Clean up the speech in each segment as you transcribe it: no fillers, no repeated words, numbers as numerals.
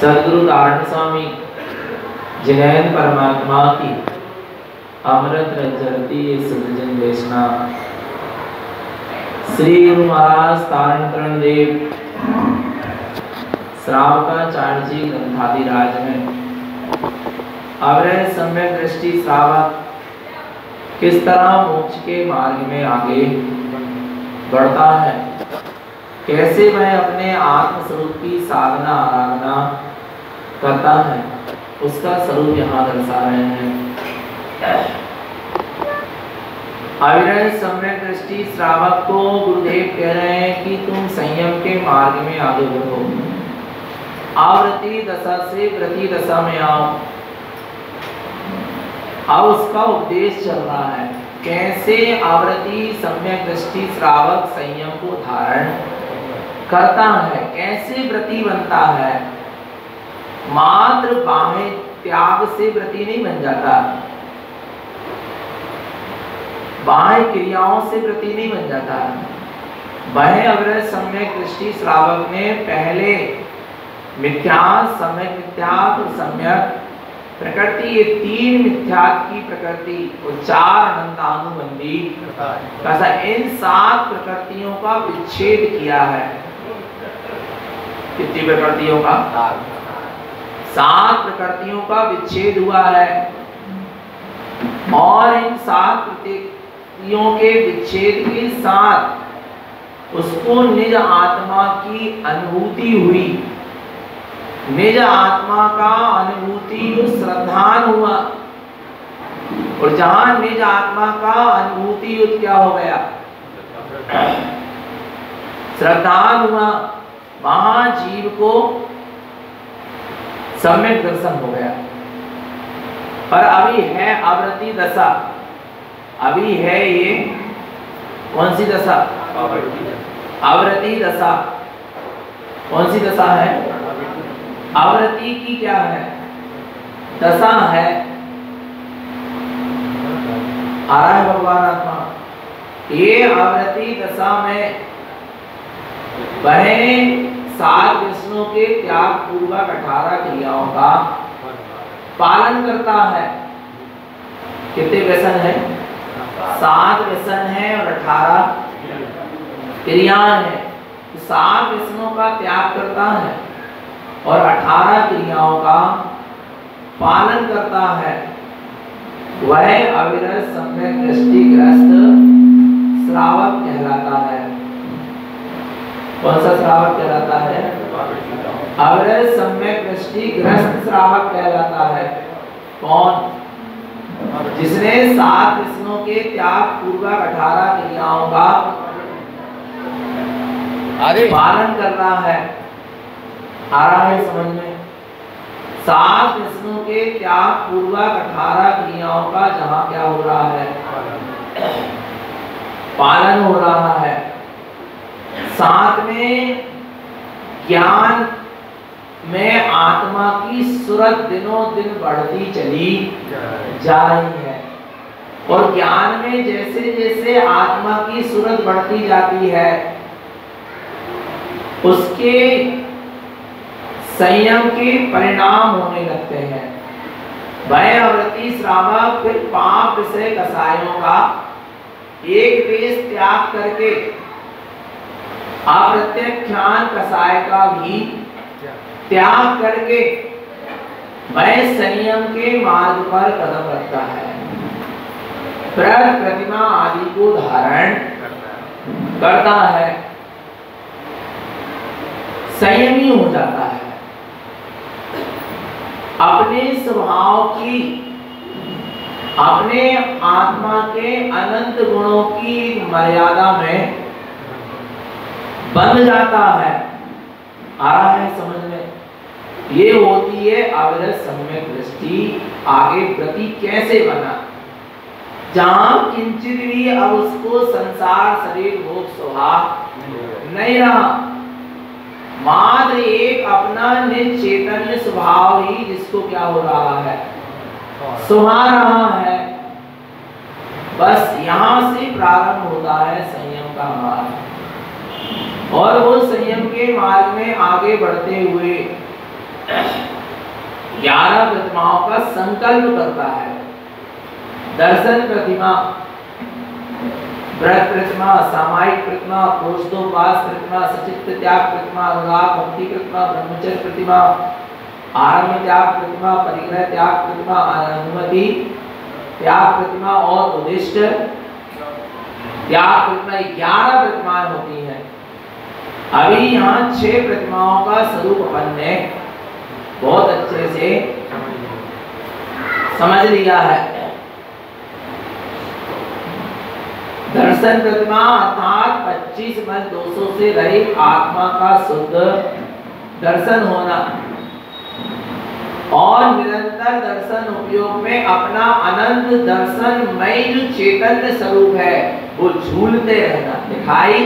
सद्गुरु नारायण स्वामी जिनैन परमात्मा की अमृत रजरती सज्जन देशना श्री गुरु महाराज तारण देव श्रावकाचार्य जी ग्रंथादिराज में अवरह सम्यक दृष्टि श्रावक किस तरह मोक्ष के मार्ग में आगे बढ़ता है, कैसे वह अपने आत्म स्वरूप की साधना आराधना करता है, उसका स्वरूप यहाँ दर्शा रहे हैं। अविरह सम्यक दृष्टि श्रावक को गुरुदेव कह रहे हैं कि तुम संयम के मार्ग में आगे बढ़ो, आवृत्ति दशा से प्रति दशा में आओ। अब उसका उपदेश चल रहा है, कैसे आवृत्ति सम्यक दृष्टि श्रावक संयम को धारण करता है, कैसे व्रती बनता है। मात्र बाह्य त्याग से व्रती नहीं बन जाता, बाह्य क्रियाओं से व्रती नहीं बन जाता। वह अवरह सम्यक दृष्टि श्रावक ने पहले मिथ्यात्, सम्यक मिथ्यात् और सम्यक प्रकृति, ये तीन मिथ्यात् की प्रकृति और चार अनंतानुबंधी तथा इन सात प्रकृतियों का विच्छेद किया है। कितनी प्रकृतियों का? सात प्रकृतियों का विच्छेद हुआ है और इन सात प्रकृतियों के विच्छेद के साथ उसको निज आत्मा की अनुभूति हुई। निज आत्मा का अनुभूति श्रद्धान हुआ और जहां निज आत्मा का अनुभूति क्या हो गया? श्रद्धान हुआ, वहां जीव को सम्यक दर्शन हो गया। पर अभी है आवृत्ति दशा, अभी है ये कौन सी दशा? आवृत्ति दशा। कौन सी दशा है? आवृत्ति की क्या है? दशा है। आ रहा है भगवान आत्मा। ये आवृत्ति दशा में वह सात व्यसनों के त्याग पूर्वक 18 क्रियाओं का पालन करता है। कितने व्यसन है? 7 व्यसन है और 18 क्रियाएं हैं। 7 व्यसनों का त्याग करता है और 18 क्रियाओं का पालन करता है। वह अविरह सम्यक दृष्टि ग्रस्त श्रावक कहलाता है। कौन सा श्रावक कहलाता है? अविरह सम्यक दृष्टि ग्रस्त श्रावक कहलाता है। कौन? जिसने 7 व्यसनों के त्याग पूर्वक 18 क्रियाओं का पालन कर रहा है। आ रहा है समझ में? 7 व्यसनों के त्याग पूर्वक 18 क्रियाओं का जहां क्या हो रहा है? पालन हो रहा है। साथ में ज्ञान में आत्मा की सूरत दिनों दिन बढ़ती चली जा रही है और ज्ञान में जैसे जैसे आत्मा की सूरत बढ़ती जाती है उसके संयम के परिणाम होने लगते हैं। वह आवृत्ति श्रावक फिर पाप विषय कसायों का एक देश त्याग करके अप्रत्यक्षान कसाय का भी त्याग करके वह संयम के मार्ग पर कदम रखता है। प्रतिमा आदि को धारण करता है, संयमी हो जाता है। अपने स्वभाव की, अपने आत्मा के अनंत गुणों की मर्यादा में बंध जाता है। आ रहा है समझ में? ये होती है अविरह सम्यक दृष्टि। आगे प्रति कैसे बना, जहां किंचित भी अब उसको संसार शरीर भोग स्वभाव नहीं रहा, मात्र एक अपना निज चैतन्य स्वभाव ही जिसको क्या हो रहा है? सुहा रहा है। बस यहां से प्रारंभ होता है संयम का मार्ग और वो संयम के मार्ग में आगे बढ़ते हुए 11 प्रतिमाओं का संकल्प करता है। दर्शन प्रतिमा, व्रत प्रतिमा, सामायिक प्रतिमा, प्रोष्ठोपास प्रतिमा, सचित्त त्याग प्रतिमा, अनुराग भक्ति प्रतिमा, ब्रह्मचर्य प्रतिमा, आरम्भ त्याग प्रतिमा, परिग्रह त्याग प्रतिमा, अनुमति त्याग प्रतिमा और उद्दिष्ट त्याग प्रतिमा, 11 प्रतिमाएं होती हैं। अभी यहाँ 6 प्रतिमाओं का स्वरूप अपन ने बहुत अच्छे से समझ लिया है। दर्शन प्रतिमा अर्थात 25 मन दोषों से रहित आत्मा का शुद्ध दर्शन होना और निरंतर दर्शन उपयोग में अपना अनंत दर्शनमय जो चैतन्य स्वरूप है वो झूलते रहना, दिखाई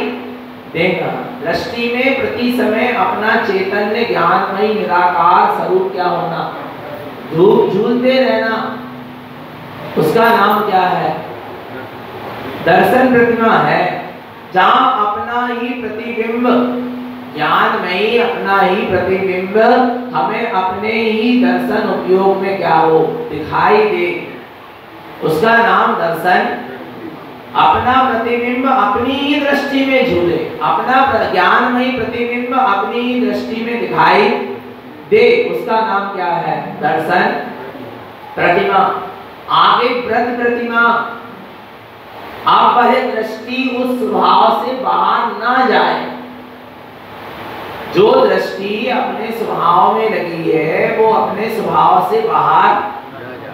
देगा। दृष्टि में प्रति समय अपना चैतन्य ज्ञानमय निराकार स्वरूप क्या होना, झूलते रहना, उसका नाम क्या है? दर्शन प्रतिमा है। जहां अपना ही प्रतिबिंब ज्ञानमयी अपना ही प्रतिबिंब हमें अपने ही दर्शन उपयोग में क्या हो, दिखाई दे, उसका नाम दर्शन। अपना प्रतिबिंब अपनी ही दृष्टि में झूले, अपना ज्ञानमयी प्रतिबिंब अपनी ही दृष्टि में दिखाई दे, उसका नाम क्या है? दर्शन प्रतिमा। आगे व्रत प्रतिमा, अब वह दृष्टि उस स्वभाव से बाहर ना जाए। जो दृष्टि अपने स्वभाव में लगी है वो अपने स्वभाव से बाहर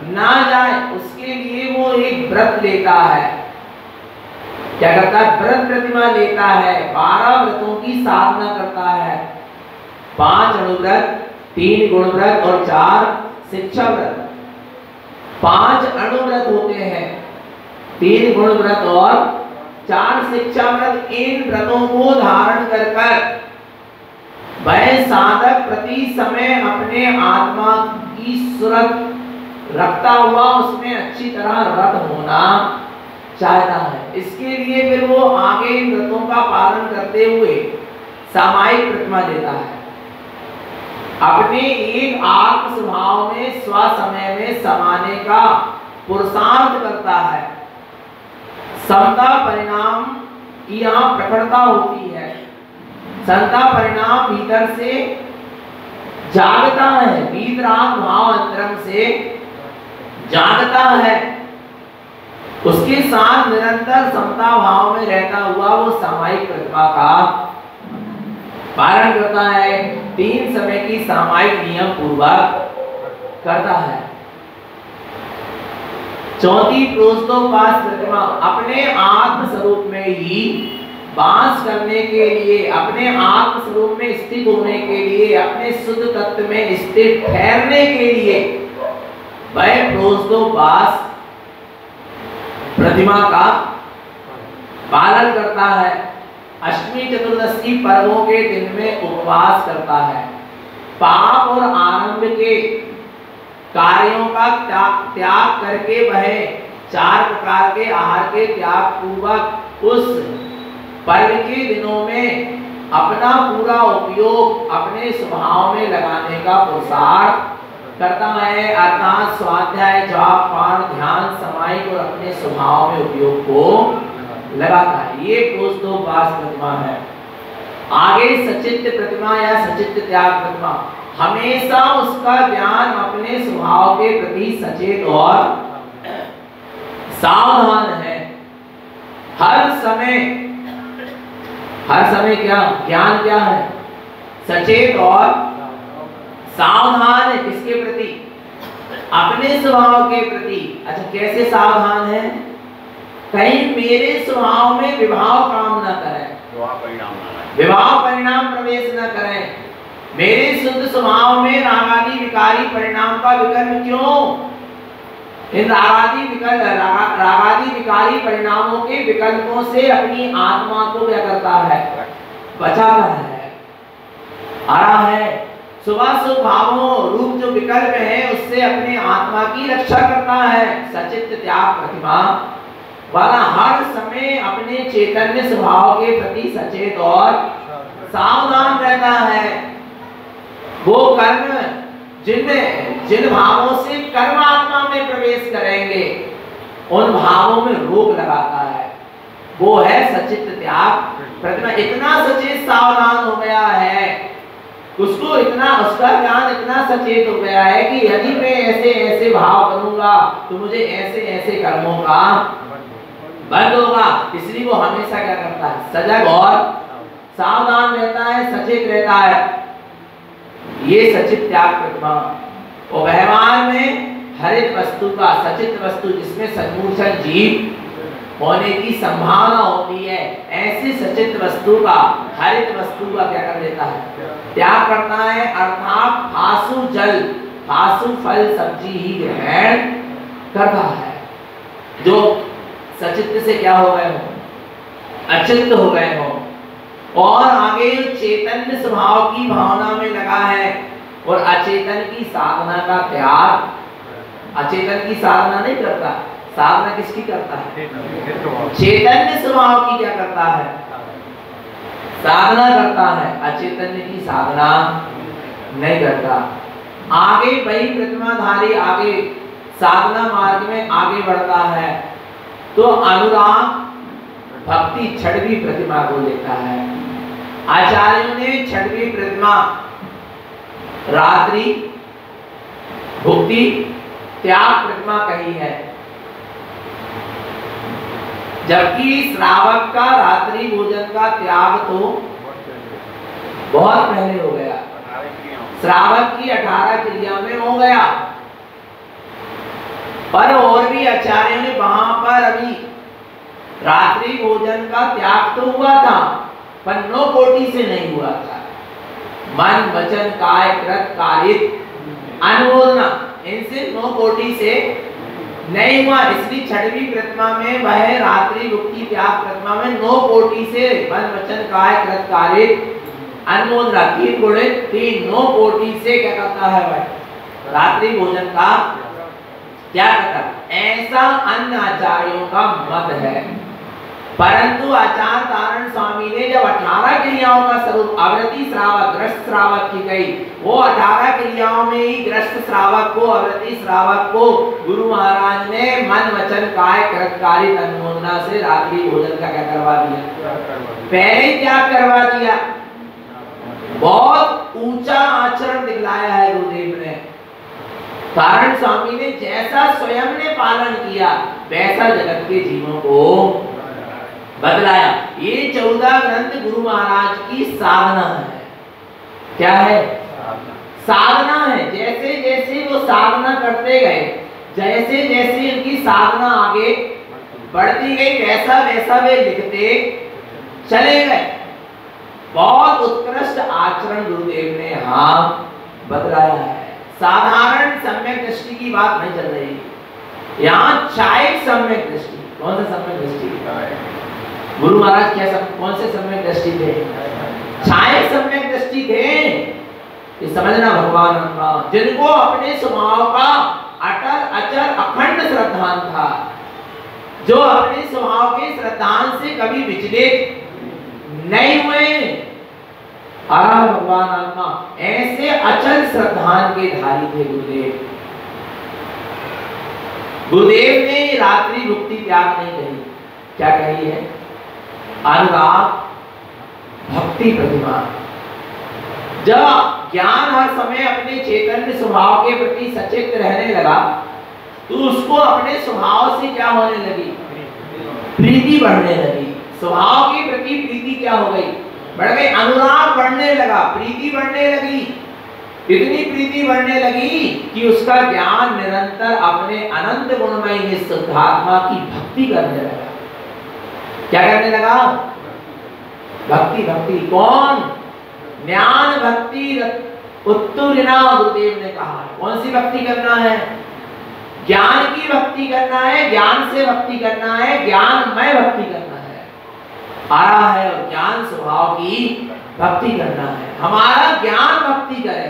ना जाए, उसके लिए वो एक व्रत लेता है। क्या करता है? व्रत प्रतिमा लेता है। 12 व्रतों की साधना करता है। 5 अणुव्रत, 3 गुण व्रत और 4 शिक्षा व्रत। 5 अणुव्रत होते हैं, 3 गुण व्रत और 4 शिक्षा व्रत। इन व्रतों को धारण कर वह साधक प्रति समय अपने आत्मा की सुरत रखता हुआ उसमें अच्छी तरह रत होना चाहता है। इसके लिए फिर वो आगे इन व्रतों का पालन करते हुए सामायिक प्रतिमा देता है। अपने एक आत्म स्वभाव में स्व समय में समाने का पुरुषार्थ करता है। समता परिणाम की यहाँ प्रकटता होती है। समता परिणाम भीतर से जागता है, वीतराग भाव अंतरंग से जागता है। उसके साथ निरंतर समता भाव में रहता हुआ वो सामायिक प्रतिमा का पालन करता है। 3 समय की सामायिक नियम पूर्वक करता है। चौथी प्रोष्ठोपास प्रतिमा, अपने आत्म स्वरूप में ही वास करने के लिए, अपने आत्म स्वरूप में स्थित होने के लिए, अपने शुद्ध तत्व में स्थित ठहरने के लिए वह प्रोष्ठोपास प्रतिमा का पालन करता है। अष्टमी चतुर्दशी पर्वों के दिन में उपवास करता है। पाप और आरंभ के कार्यों का त्याग करके वह 4 प्रकार के आहार के त्याग पूर्वक उस पर्व के दिनों में अपना पूरा उपयोग अपने स्वभाव में लगाने का पुरुषार्थ करता है। अर्थात स्वाध्याय, जाप, पाठ, ध्यान, समायिक और अपने स्वभाव में उपयोग को लगाता है। ये प्रोष्ठोपास प्रतिमा है। आगे सचित्त प्रतिमा या सचित्त त्याग प्रतिमा, हमेशा उसका ध्यान अपने स्वभाव के प्रति सचेत और सावधान है। हर समय क्या ज्ञान क्या है? सचेत और सावधान है। किसके प्रति? अपने स्वभाव के प्रति। अच्छा, कैसे सावधान है? कहीं मेरे स्वभाव में विभाव काम न करें, विभाव परिणाम प्रवेश न करें। मेरे शुद्ध स्वभाव में रागादि विकारी परिणाम का विकल्प क्यों? इन रागादि विकारी परिणामों के विकल्पों से अपनी आत्मा को क्या करता है? बचाता है, आरा है। शुभाशुभ भावों रूप जो विकल्प है उससे अपने आत्मा की रक्षा करता है। सचित्त त्याग प्रतिमा वाला हर समय अपने चैतन्य स्वभाव के प्रति सचेत और सावधान रहता है। वो कर्म जिन भावों से कर्म आत्मा में प्रवेश करेंगे उन भावों में रोक लगाता है, वो है सचित त्याग प्रतिमा। इतना सचेत सावधान हो गया है, उसको इतना, उसका ज्ञान इतना सचेत हो गया है कि यदि मैं ऐसे ऐसे भाव करूंगा तो मुझे ऐसे ऐसे कर्मों का बंद होगा। इसलिए वो हमेशा क्या करता है, सजग और सावधान रहता है, सचेत रहता है। ये सचित त्याग प्रतिमा। और व्यवहार में हरित वस्तु का, सचित वस्तु जिसमें सन्मूर्छन जीव होने की संभावना होती है, ऐसी सचित वस्तु का, हरित वस्तु का क्या कर देता है, त्याग करता है। अर्थात आंसू जल, आंसू फल सब्जी ही ग्रहण करता है। जो सचित से क्या हो गए हो, अचित हो गए हो, और आगे चैतन्य स्वभाव की भावना में लगा है, और अचेतन की साधना का त्याग, अचेतन की साधना नहीं करता, साधना किसकी करता है, चैतन्य स्वभाव की क्या करता है, साधना करता है, अचेतन्य की साधना नहीं करता। आगे वही प्रतिमाधारी आगे साधना मार्ग में आगे बढ़ता है तो अनुराग भक्ति छठवीं प्रतिमा को लेता है। आचार्यों ने छठवीं प्रतिमा रात्रि भुक्ति त्याग प्रतिमा कही है, जबकि श्रावक का रात्रि भोजन का त्याग तो बहुत पहले हो गया, श्रावक की 18 क्रिया में हो गया। पर और भी आचार्यों ने वहां पर अभी रात्रि भोजन का त्याग तो हुआ था, पर 9 कोटि से नहीं हुआ था। मन वचन काय कृत कारित अनुमोदना, इनसे 9 कोटि से नहीं हुआ। इसलिए छठवीं प्रतिमा में वह रात्रि मुक्ति त्याग प्रतिमा में 9 कोटि से मन वचन काय कृत कारित अनुमोदना 3 गुणे 3 9 कोटि से क्या करता है, वह रात्रि भोजन का क्या करता है, ऐसा अन्य आचार्यों का मत है। परंतु आचार्य तारण स्वामी ने जब 18 क्रियाओं का स्वरूप आवृत्ति श्रावक ग्रस्त श्रावक की गई, वो 18 क्रियाओं में ही ग्रस्त श्रावक को, आवृत्ति श्रावक को गुरु महाराज ने मन वचन काय कृत कारित अनुमोदना से रात्रि भोजन का क्या करवा दिया, पहले क्या करवा दिया। बहुत ऊंचा आचरण दिखलाया है गुरुदेव ने। तारण स्वामी ने जैसा स्वयं ने पालन किया वैसा जगत के जीवों को बदलाया। ये 14 ग्रंथ गुरु महाराज की साधना है। क्या है, साधना है। जैसे जैसे वो साधना करते गए, जैसे जैसे उनकी साधना आगे बढ़ती गई, वैसा वैसा वे लिखते चले गए। बहुत उत्कृष्ट आचरण गुरुदेव ने यहाँ बदलाया है। साधारण सम्यक दृष्टि की बात नहीं चल रही, यहाँ चाहे सम्यक दृष्टि। कौन सा सम्यक दृष्टि? गुरु महाराज क्या कौन से सम्यक दृष्टि थे? चाहे सम्यक दृष्टि थे। ये समझना भगवान का, जिनको अपने स्वभाव का अटल अचल अखंड श्रद्धान था, जो अपने स्वभाव के श्रद्धान से कभी विचलित नहीं हुए। आराम भगवान आत्मा ऐसे अचल श्रद्धान के धारी थे गुरुदेव। गुरुदेव ने रात्रि मुक्ति त्याग नहीं कही, क्या कही है? अनुराग भक्ति प्रतिमा। जब ज्ञान हर समय अपने चैतन्य स्वभाव के प्रति सचेत रहने लगा तो उसको अपने स्वभाव से क्या होने लगी? प्रीति बढ़ने लगी। स्वभाव के प्रति प्रीति क्या हो गई? बढ़ गई। अनुराग बढ़ने लगा, प्रीति बढ़ने लगी। इतनी प्रीति बढ़ने लगी कि उसका ज्ञान निरंतर अपने अनंत गुणमय निःशुद्धात्मा की भक्ति करने लगा। क्या करने लगा? भक्ति। भक्ति कौन? ज्ञान भक्ति उत्तुरिना गुरुदेव ने कहा है। कौन सी भक्ति करना है? ज्ञान की भक्ति करना है, ज्ञान से भक्ति करना है, ज्ञानमय भक्ति करना है। आ रहा है और ज्ञान स्वभाव की भक्ति करना है। हमारा ज्ञान भक्ति करे।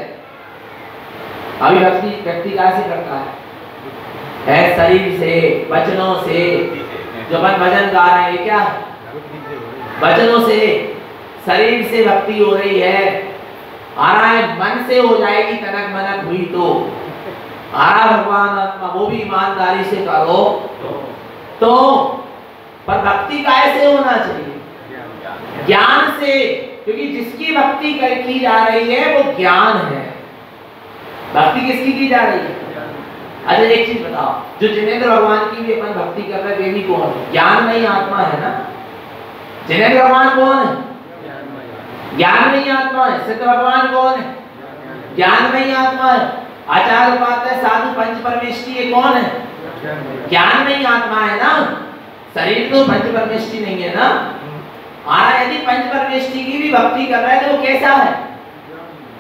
अभी भक्ति व्यक्ति कैसे करता है? शरीर से, वचनों से। जो अपन भजन गा रहे हैं क्या वचनों से, शरीर से भक्ति हो रही है, आ रहा है मन से हो जाएगी तनक मनक हुई तो आ रहा भगवान आत्मा वो भी ईमानदारी से करो तो। पर भक्ति कैसे होना चाहिए? ज्ञान से, क्योंकि जिसकी भक्ति की जा रही है वो ज्ञान है। भक्ति किसकी की जा रही है? अच्छा एक चीज बताओ, जो जिनेंद्र भगवान की भी अपन भक्ति कर रहे हैं वे भी कौन है? ज्ञानमयी आत्मा है ना। जिनेंद्र भगवान कौन है? ज्ञानमयी आत्मा है। सिद्ध भगवान कौन है? ज्ञानमयी आत्मा है। आचार्य उपाध्याय साधु पंच परमेष्ठी ये कौन है? ज्ञानमयी आत्मा है ना। शरीर तो पंच परमेष्ठी नहीं है ना। यदि पंच परमेष्ठी की भी भक्ति कर रहा है तो वो कैसा है?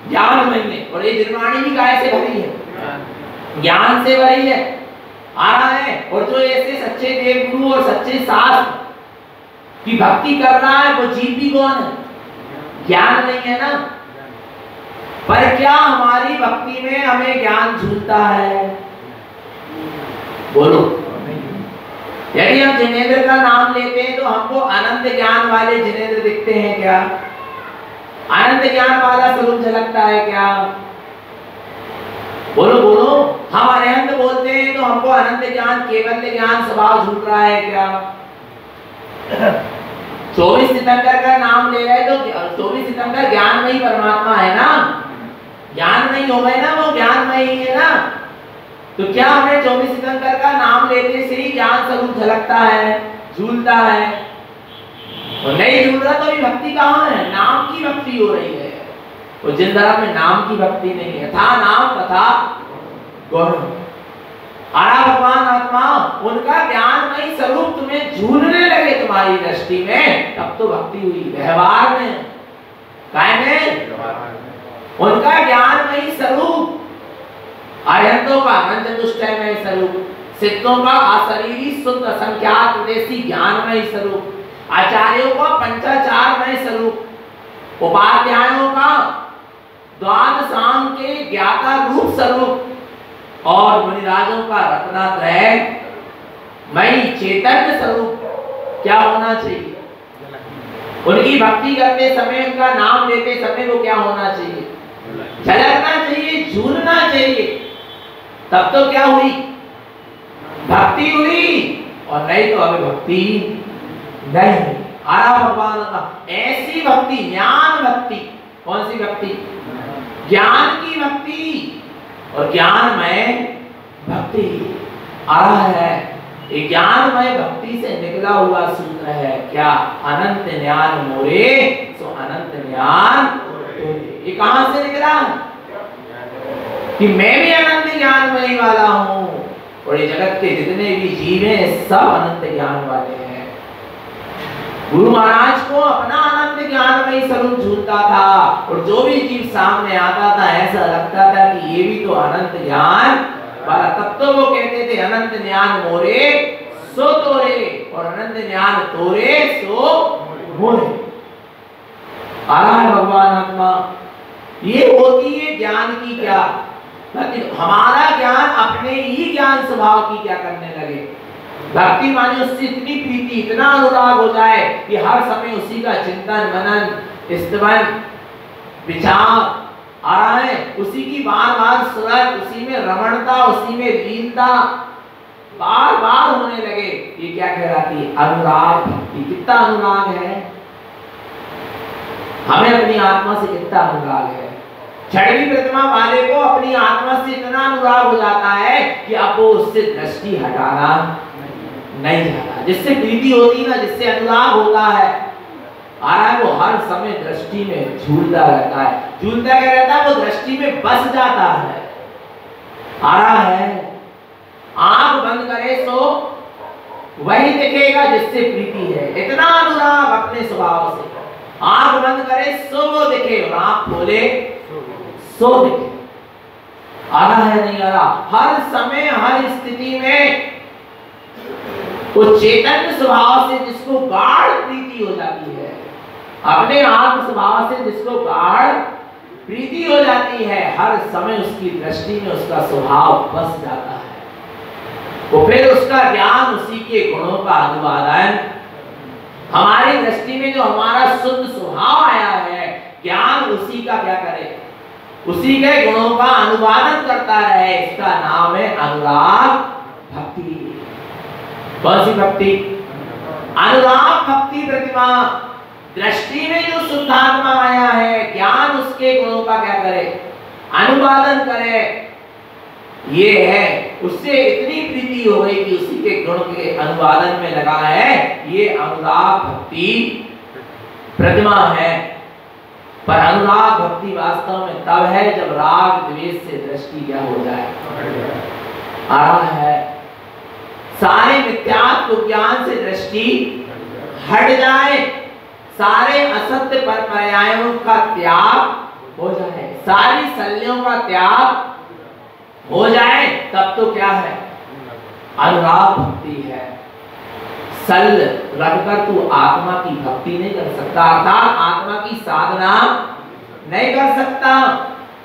ज्ञानमयी है। और ये निर्वाणी भी काय से भरी है? ज्ञान से भरी है। आ रहा है। और जो ऐसे सच्चे देव गुरु और सच्चे शास्त्र की भक्ति कर रहा है वो जीव भी कौन है? ज्ञान नहीं है ना। पर क्या हमारी भक्ति में हमें ज्ञान झूलता है? बोलो। यदि हम जिनेंद्र का नाम लेते हैं तो हमको अनंत ज्ञान वाले जिनेंद्र दिखते हैं क्या? अनंत ज्ञान वाला स्वरूप झलकता है क्या? बोलो बोलो। हम अनंत बोलते हैं तो हमको अनंत ज्ञान केवल ज्ञान स्वभाव झूठ रहा है क्या? 24 सितंबर का नाम ले रहे तो 24 सितंबर ज्ञानमयी परमात्मा है ना। ज्ञानमयी हो गए ना, वो ज्ञानमयी है ना। तो क्या हमें 24 सितंबर का नाम लेते से ही ज्ञान स्वरूप झलकता है, झूलता है? और नहीं झूल रहा तो भी भक्ति कहाँ है? नाम की भक्ति हो रही है। और जिन धर्म में नाम की भक्ति नहीं है, था नाम तथा गौरव। आरा भगवान आत्मा उनका ज्ञानमयी स्वरूप तुम्हें झूलने लगे तुम्हारी दृष्टि में, तब तो भक्ति हुई। व्यवहार में काय में उनका ज्ञानमयी स्वरूप, अरिहंतों का अनंत चतुष्टयमय स्वरूप, सिद्धों का अशरीरी शुद्ध असंख्यात उदेशी ज्ञानमय स्वरूप, आचार्यों का पंचाचारमय स्वरूप, उपाध्यायों का द्वादशांग के ज्ञाता रूप स्वरूप और मुनिराजों का रत्नात्रय मई चैतन्य स्वरूप क्या होना चाहिए? उनकी भक्ति करते समय, उनका नाम लेते समय वो क्या होना चाहिए? झलकना चाहिए, झूलना चाहिए। तब तो क्या हुई? भक्ति हुई। और नहीं तो अभी भक्ति नहीं। आरा भगवान का ऐसी भक्ति, ज्ञान भक्ति। कौन सी भक्ति? ज्ञान की भक्ति और ज्ञानमय भक्ति आ रहा है। ये ज्ञानमय भक्ति से निकला हुआ सूत्र है क्या? अनंत ज्ञान मोरे सो अनंत ज्ञान तोरे। ये कहां से निकला? कि मैं भी अनंत ज्ञानमय वाला हूं और ये जगत के जितने भी जीव हैं सब अनंत ज्ञान वाले हैं। गुरु महाराज को अपना अनंत ज्ञानमय स्वरूप झूलता था और जो भी जीव सामने आता था ऐसा लगता था कि ये भी तो अनंत ज्ञान वाला। तब तो वो कहते थे अनंत ज्ञान मोरे सो तोरे और अनंत ज्ञान तोरे सो मोरे। आ रहा है भगवान आत्मा। ये होती है ज्ञान की क्या? हमारा ज्ञान अपने ही ज्ञान स्वभाव की क्या करने लगे? भक्ति माने उससे इतनी प्रीति, इतना अनुराग हो जाए कि हर समय उसी का चिंतन मनन स्तवन विचार आ रहा है, उसी की बार बार सुरत, उसी में रमणता, उसी में लीनता बार बार होने लगे। ये क्या कहलाती है? अनुराग भक्ति। कितना अनुराग है हमें अपनी आत्मा से, कितना अनुराग है। छड़ी प्रतिमा वाले को अपनी आत्मा से इतना अनुराग हो जाता है कि अब वो उससे दृष्टि हटाना नहीं चाहता। जिससे प्रीति होती ना, जिससे अनुराग होता है, आ रहा है वो हर समय दृष्टि में झूलता रहता है। झूलता क्या रहता है? वो दृष्टि में बस जाता है। आ रहा है आंख बंद करे सो वही दिखेगा जिससे प्रीति है। इतना अनुराग अपने स्वभाव से। आंख बंद करे सो वो दिखे और आंख खोले सो दिखे। आ रहा है नहीं आ रहा? हर समय हर स्थिति में वो चेतन स्वभाव से जिसको गाढ़ प्रीति हो जाती है, अपने आत्म स्वभाव से जिसको गाढ़ प्रीति हो जाती है, हर समय उसकी दृष्टि में उसका स्वभाव बस जाता है। वो फिर उसका ज्ञान उसी के गुणों का अनुवादन, हमारी दृष्टि में जो हमारा शुद्ध स्वभाव आया है, ज्ञान उसी का क्या करे? उसी के गुणों का अनुवादन करता रहे, इसका नाम है अनुराग भक्ति। कौन सी भक्ति? अनुराग भक्ति प्रतिमा। दृष्टि में जो शुद्धात्मा आया है, ज्ञान उसके गुणों का क्या करे? अनुवादन करे। ये है, उससे इतनी प्रीति हो गई कि उसी के गुण के अनुवादन में लगा है। ये अनुराग भक्ति प्रतिमा है। पर अनुराग भक्ति वास्तव में तब है जब राग द्वेष से दृष्टि क्या हो जाए, आ रहा है, सारे मिथ्यात्व ज्ञान से दृष्टि हट जाए, सारे असत्य परंपराओं का त्याग हो जाए, सारी शल्यों का त्याग हो जाए, तब तो क्या है? अनुराग भक्ति है। सल रखकर तू आत्मा की भक्ति नहीं कर सकता, अर्थात आत्मा की साधना नहीं कर सकता।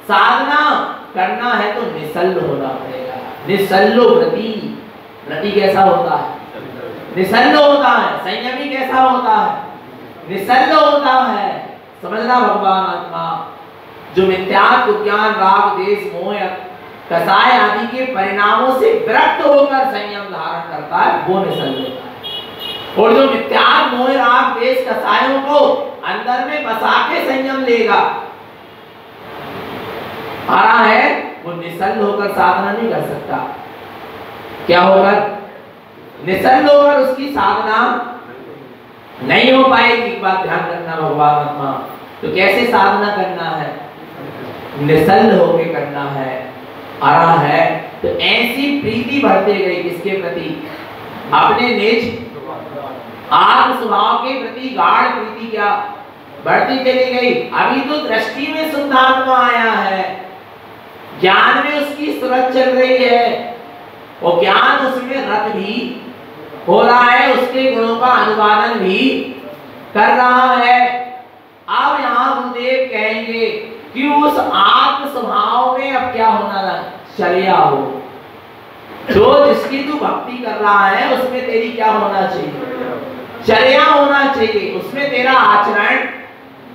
साधना करना है तो निसल्ल होना पड़ेगा। निसल्लो व्रती, व्रती कैसा होता है? निसल्ल होता है। संयमी कैसा होता है? निसल्ल होता है। समझना भगवान आत्मा जो मिथ्यात्व ज्ञान राग देश मोह कसाय आदि के परिणामों से विरक्त होकर संयम धारण करता है, वो निसल्ल होता है। और जो मिथ्यात्व मोह राग देश कसायों को अंदर में बसा के संयम लेगा, आ रहा है, वो निसल्ल होकर साधना नहीं कर सकता। क्या होकर? निसल्ल होकर उसकी साधना नहीं हो पाएगी। एक बात ध्यान रखना भगवान आत्मा, तो कैसे साधना करना है? निसल्ल होके करना है, आ रहा है। तो ऐसी प्रीति बढ़ते गई किसके प्रति? अपने निज आत्म स्वभाव के प्रति गाढ़ प्रीति क्या बढ़ती चली गई। अभी तो दृष्टि में शुद्धात्मा आया है, ज्ञान में उसकी सूरत चल रही है, और ज्ञान उसमें रत भी हो रहा है, उसके गुणों का अनुवादन भी कर रहा है। अब यहाँ गुरुदेव कहेंगे कि उस आत्म स्वभाव में अब क्या होना है? चर्या हो। जो जिसकी तू भक्ति कर रहा है उसमें तेरी क्या होना चाहिए? चर्या होना चाहिए। उसमें तेरा आचरण,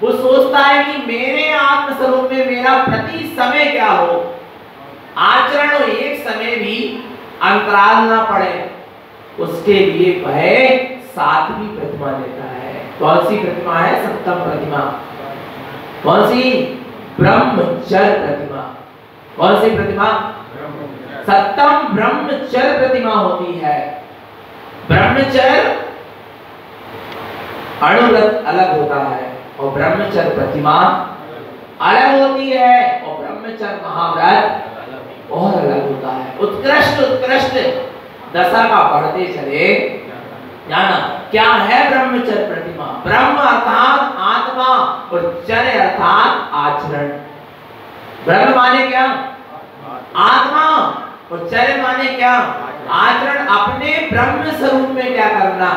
वो सोचता है कि मेरे आत्म स्वरूप में मेरा प्रति समय क्या हो, आचरण हो, एक समय भी अंतराल ना पड़े, उसके लिए वह सातवीं प्रतिमा लेता है। कौन सी प्रतिमा है? सप्तम प्रतिमा। कौन सी? ब्रह्मचर्य प्रतिमा। कौन सी प्रतिमा? सप्तम ब्रह्मचर्य प्रतिमा होती है। ब्रह्मचर्य अणुव्रत अलग होता है और ब्रह्मचर्य प्रतिमा अलग होती है, और ब्रह्मचर्य महाव्रत और अलग होता है। उत्कृष्ट उत्कृष्ट दशा का बढ़ते चले जाना। क्या है ब्रह्मचर्य प्रतिमा? ब्रह्म अर्थात आत्मा और चर्य अर्थात आचरण। ब्रह्म माने क्या? आत्मा, और चर्य माने क्या? आचरण। अपने ब्रह्म स्वरूप में क्या करना?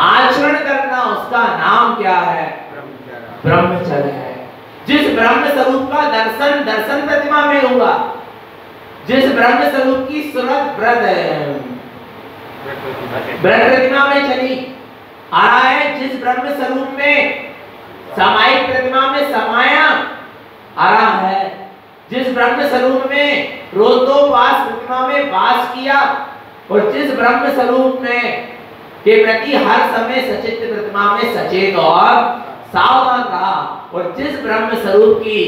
आचरण करना। उसका नाम क्या है? ब्रह्मचर्य है। जिस ब्रह्म स्वरूप का दर्शन दर्शन प्रतिमा में हुआ, जिस ब्रह्म स्वरूप की सूरत ब्रह्म प्रतिमा में चली, आ रहा है, जिस ब्रह्म स्वरूप में सामायिक प्रतिमा में समाया, आ रहा है, जिस ब्रह्म स्वरूप में रोतोपास प्रतिमा में वास किया, और जिस ब्रह्म स्वरूप में के प्रति हर समय सचित प्रतिमा में सचेत और सावधान रहा, और जिस ब्रह्म स्वरूप की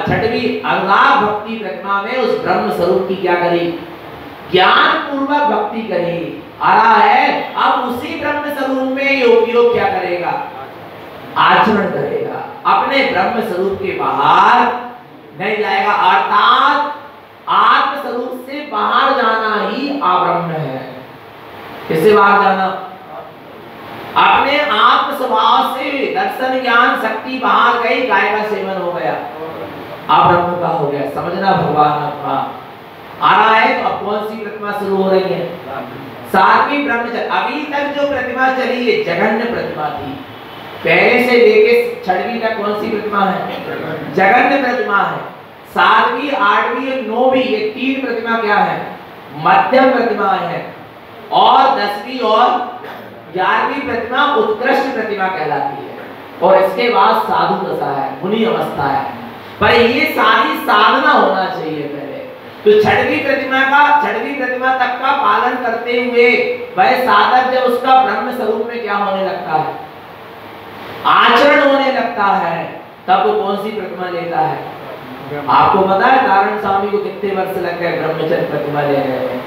छठवीं अनुराग भक्ति प्रतिमा में उस ब्रह्म स्वरूप की क्या करी? ज्ञान पूर्वक भक्ति करी, आ रहा है। अब उसी ब्रह्म स्वरूप में योग क्या करेगा? आचरण करेगा। अपने ब्रह्म स्वरूप के बाहर नहीं जाएगा, अर्थात आत्म स्वरूप से बाहर जाना ही अब्रह्म है। किससे बाहर जाना? अपने आत्म स्वभाव से दर्शन ज्ञान शक्ति बाहर गई, गाय का सेवन हो गया, अब्रह्म का हो गया। समझना भगवान आत्मा आ रहा है। तो अब कौन सी प्रतिमा शुरू हो रही है? सातवीं ब्रह्मचर्य। अभी तक जो प्रतिमा चली है जघन्य प्रतिमा थी, पहले से लेके छठवीं तक कौन सी प्रतिमा है? जघन्य प्रतिमा है। सातवीं, आठवीं और नौवीं, ये तीन प्रतिमा क्या है? मध्यम प्रतिमा है। और 10वीं और 11वीं प्रतिमा उत्कृष्ट प्रतिमा कहलाती है। और इसके बाद साधु दशा है, मुनि अवस्था है। पर ये सारी साधना होना चाहिए पहले। तो छठवीं प्रतिमा तक का पालन करते हुए वह साधक जब उसका ब्रह्म स्वरूप में क्या होने लगता है, आचरण होने लगता है, तब वो कौन सी प्रतिमा लेता है? आपको पता है नारायण स्वामी को कितने वर्ष लग गए ब्रह्मचर्य प्रतिमा लेने में?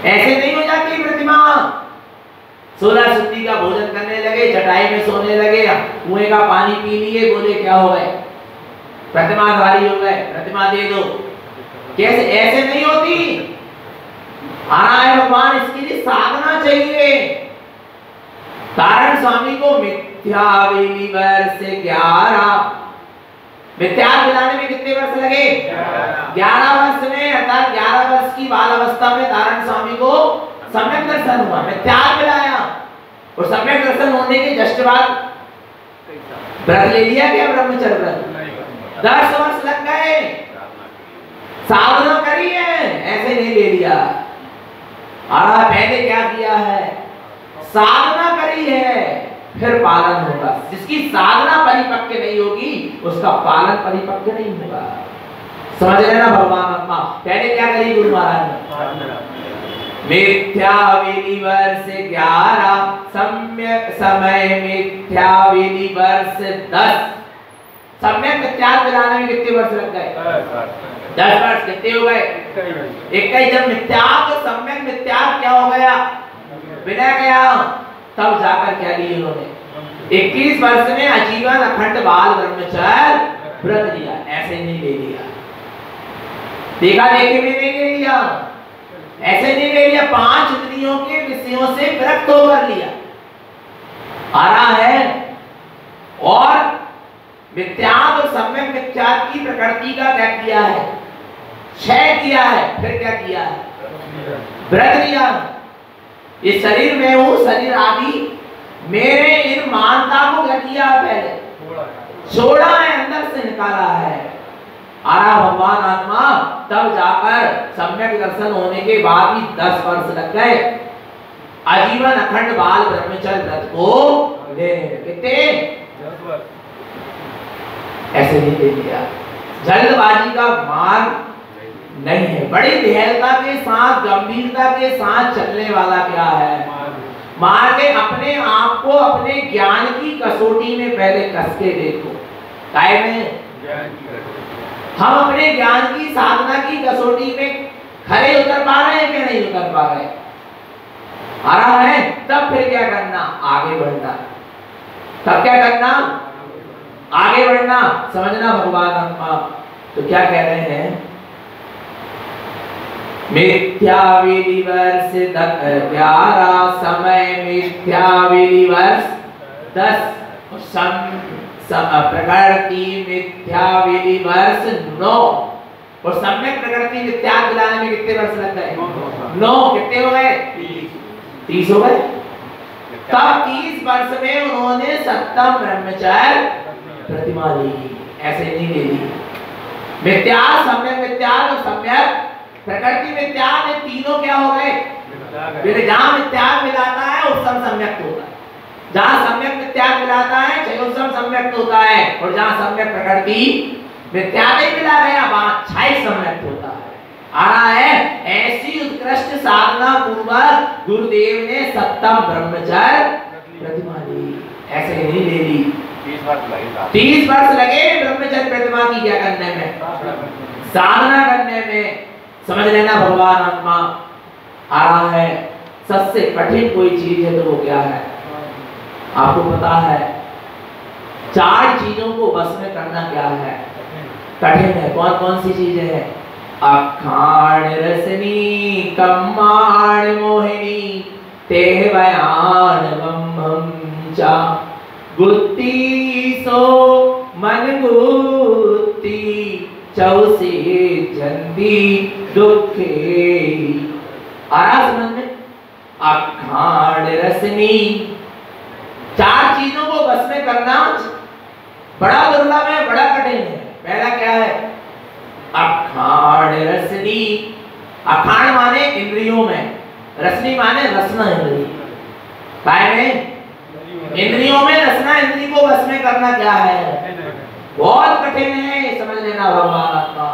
ऐसे नहीं हो जाती प्रतिमा। 16 शुद्धि का भोजन करने लगे, चटाई में सोने लगे, कुएं का पानी पी लिए, बोले क्या हो गए, प्रतिमाधारी हो गए, प्रतिमा दे दो। कैसे? ऐसे नहीं होती। आना है भगवान, इसके लिए साधना चाहिए। नारायण स्वामी को मिथ्यावेली वर्ष 11 मिथ्या मिलाने में कितने वर्ष लगे? 11 वर्ष में, अर्थात 11 वर्ष की बाल अवस्था में नारायण स्वामी को सम्यक दर्शन हुआ, मिथ्या मिलाया, और सम्यक दर्शन होने के जस्ट बाद व्रत ले लिया क्या? ब्रह्मचर्य व्रत 10 वर्ष लग गए। साधना करी है, ऐसे नहीं ले लिया। पहले क्या किया है? साधना करी है, फिर पालन होगा। जिसकी साधना परिपक्व नहीं होगी उसका पालन परिपक्व नहीं होगा। समझ लेना भगवान आत्मा। पहले क्या करी गुरु महाराज ने? मिथ्यावेली वर्ष 11, सम्यक समय मिथ्यावेली वर्ष 10। सम्यक मिथ्या मिलाने में कितने वर्ष लग गए? 10 वर्ष। कितने हो गए? 21। जब मिथ्या तो सम्यक मिथ्या क्या हो गया? बिना गया, तब जाकर क्या लिया उन्होंने? 21 वर्ष में आजीवन अखंड बाल ब्रह्मचर्य व्रत लिया। ऐसे नहीं ले लिया, देखा देखे में नहीं ले लिया, ऐसे नहीं ले लिया। 5 इंद्रियों के विषयों से विरक्त होकर लिया। आ रहा है। और मिथ्यात्व और सम्यक मिथ्यात्व की प्रकृति का क्या किया है? क्षय किया है। फिर क्या किया है? व्रत लिया। ये शरीर में हूँ, शरीर आदि मेरे इन मानता को क्या किया? पहले छोड़ा है, अंदर से निकाला है। आरा भगवान आत्मा, तब जाकर सम्यक दर्शन होने के बाद भी 10 वर्ष लग गए आजीवन अखंड बाल ब्रह्मचर्य व्रत को लेने में। कितने? 10 वर्ष। ऐसे नहीं ले लिया। जल्दबाजी का मार्ग नहीं है। बड़ी धैर्यता के साथ, गंभीरता के साथ चलने वाला क्या है? मार्ग अपने आप को अपने ज्ञान की कसौटी में पहले कस के देखो। काय में हम अपने ज्ञान की साधना की कसौटी में खरे उतर पा रहे हैं कि नहीं उतर पा रहे? आ रहा है। तब फिर क्या करना? आगे बढ़ना। तब क्या करना? आगे बढ़ना। समझना भगवान आत्मा। तो क्या कह रहे हैं? मिथ्यावेली वर्ष 11, समय मिथ्यावेली वर्ष 10, प्रकृति मिथ्यावेली वर्ष 9, और सम्यक प्रकृति मिथ्या दिलाने में कितने वर्ष लग गए? 9। कितने हो गए? 30 हो गए। तब 30 वर्ष में उन्होंने सप्तम ब्रह्मचर्य प्रतिमा ली। ऐसे नहीं ले ली। मिथ्या, सम्यक मिथ्या और सम्यक प्रकृति मिथ्या में तीनों क्या हो गए? जहां मिथ्या मिलाता है उस सब सम्यक होता है। जहां सम्यक मिथ्या मिलाता है उस सब सम्यक होता है। और जहां सम्यक प्रकृति मिथ्या नहीं मिला गया वहां छाई सम्यक होता है। आ रहा है। ऐसी उत्कृष्ट साधना पूर्वक गुरुदेव ने सप्तम ब्रह्मचर्य प्रतिमा ली। ऐसे नहीं ले ली। 30 वर्ष लगे ब्रह्मचर्य प्रतिमा की क्या करने में? साधना करने में। समझ लेना भगवान आत्मा। आ रहा है। सबसे कठिन कोई चीज है तो वो क्या है? आपको पता है 4 चीजों को बस में करना क्या है? कठिन है। कौन कौन सी चीजें हैं? अखाण रसनी कम्माण मोहिनी तेह बयान बम चा गुत्ती सो मन गुत्ती चौसे जंदी दुखे। आरा समझ में? अखाण रसनी। 4 चीजों को बस में करना बड़ा दुर्लभ है, बड़ा कठिन है। पहला क्या है? अखाण रसनी। अखाण माने इंद्रियों में, रसनी माने रसना इंद्रिय। काय में? इंद्रियों में रसना इंद्रिय को बस में करना क्या है? बहुत कठिन है, समझ लेना भगवान आत्मा।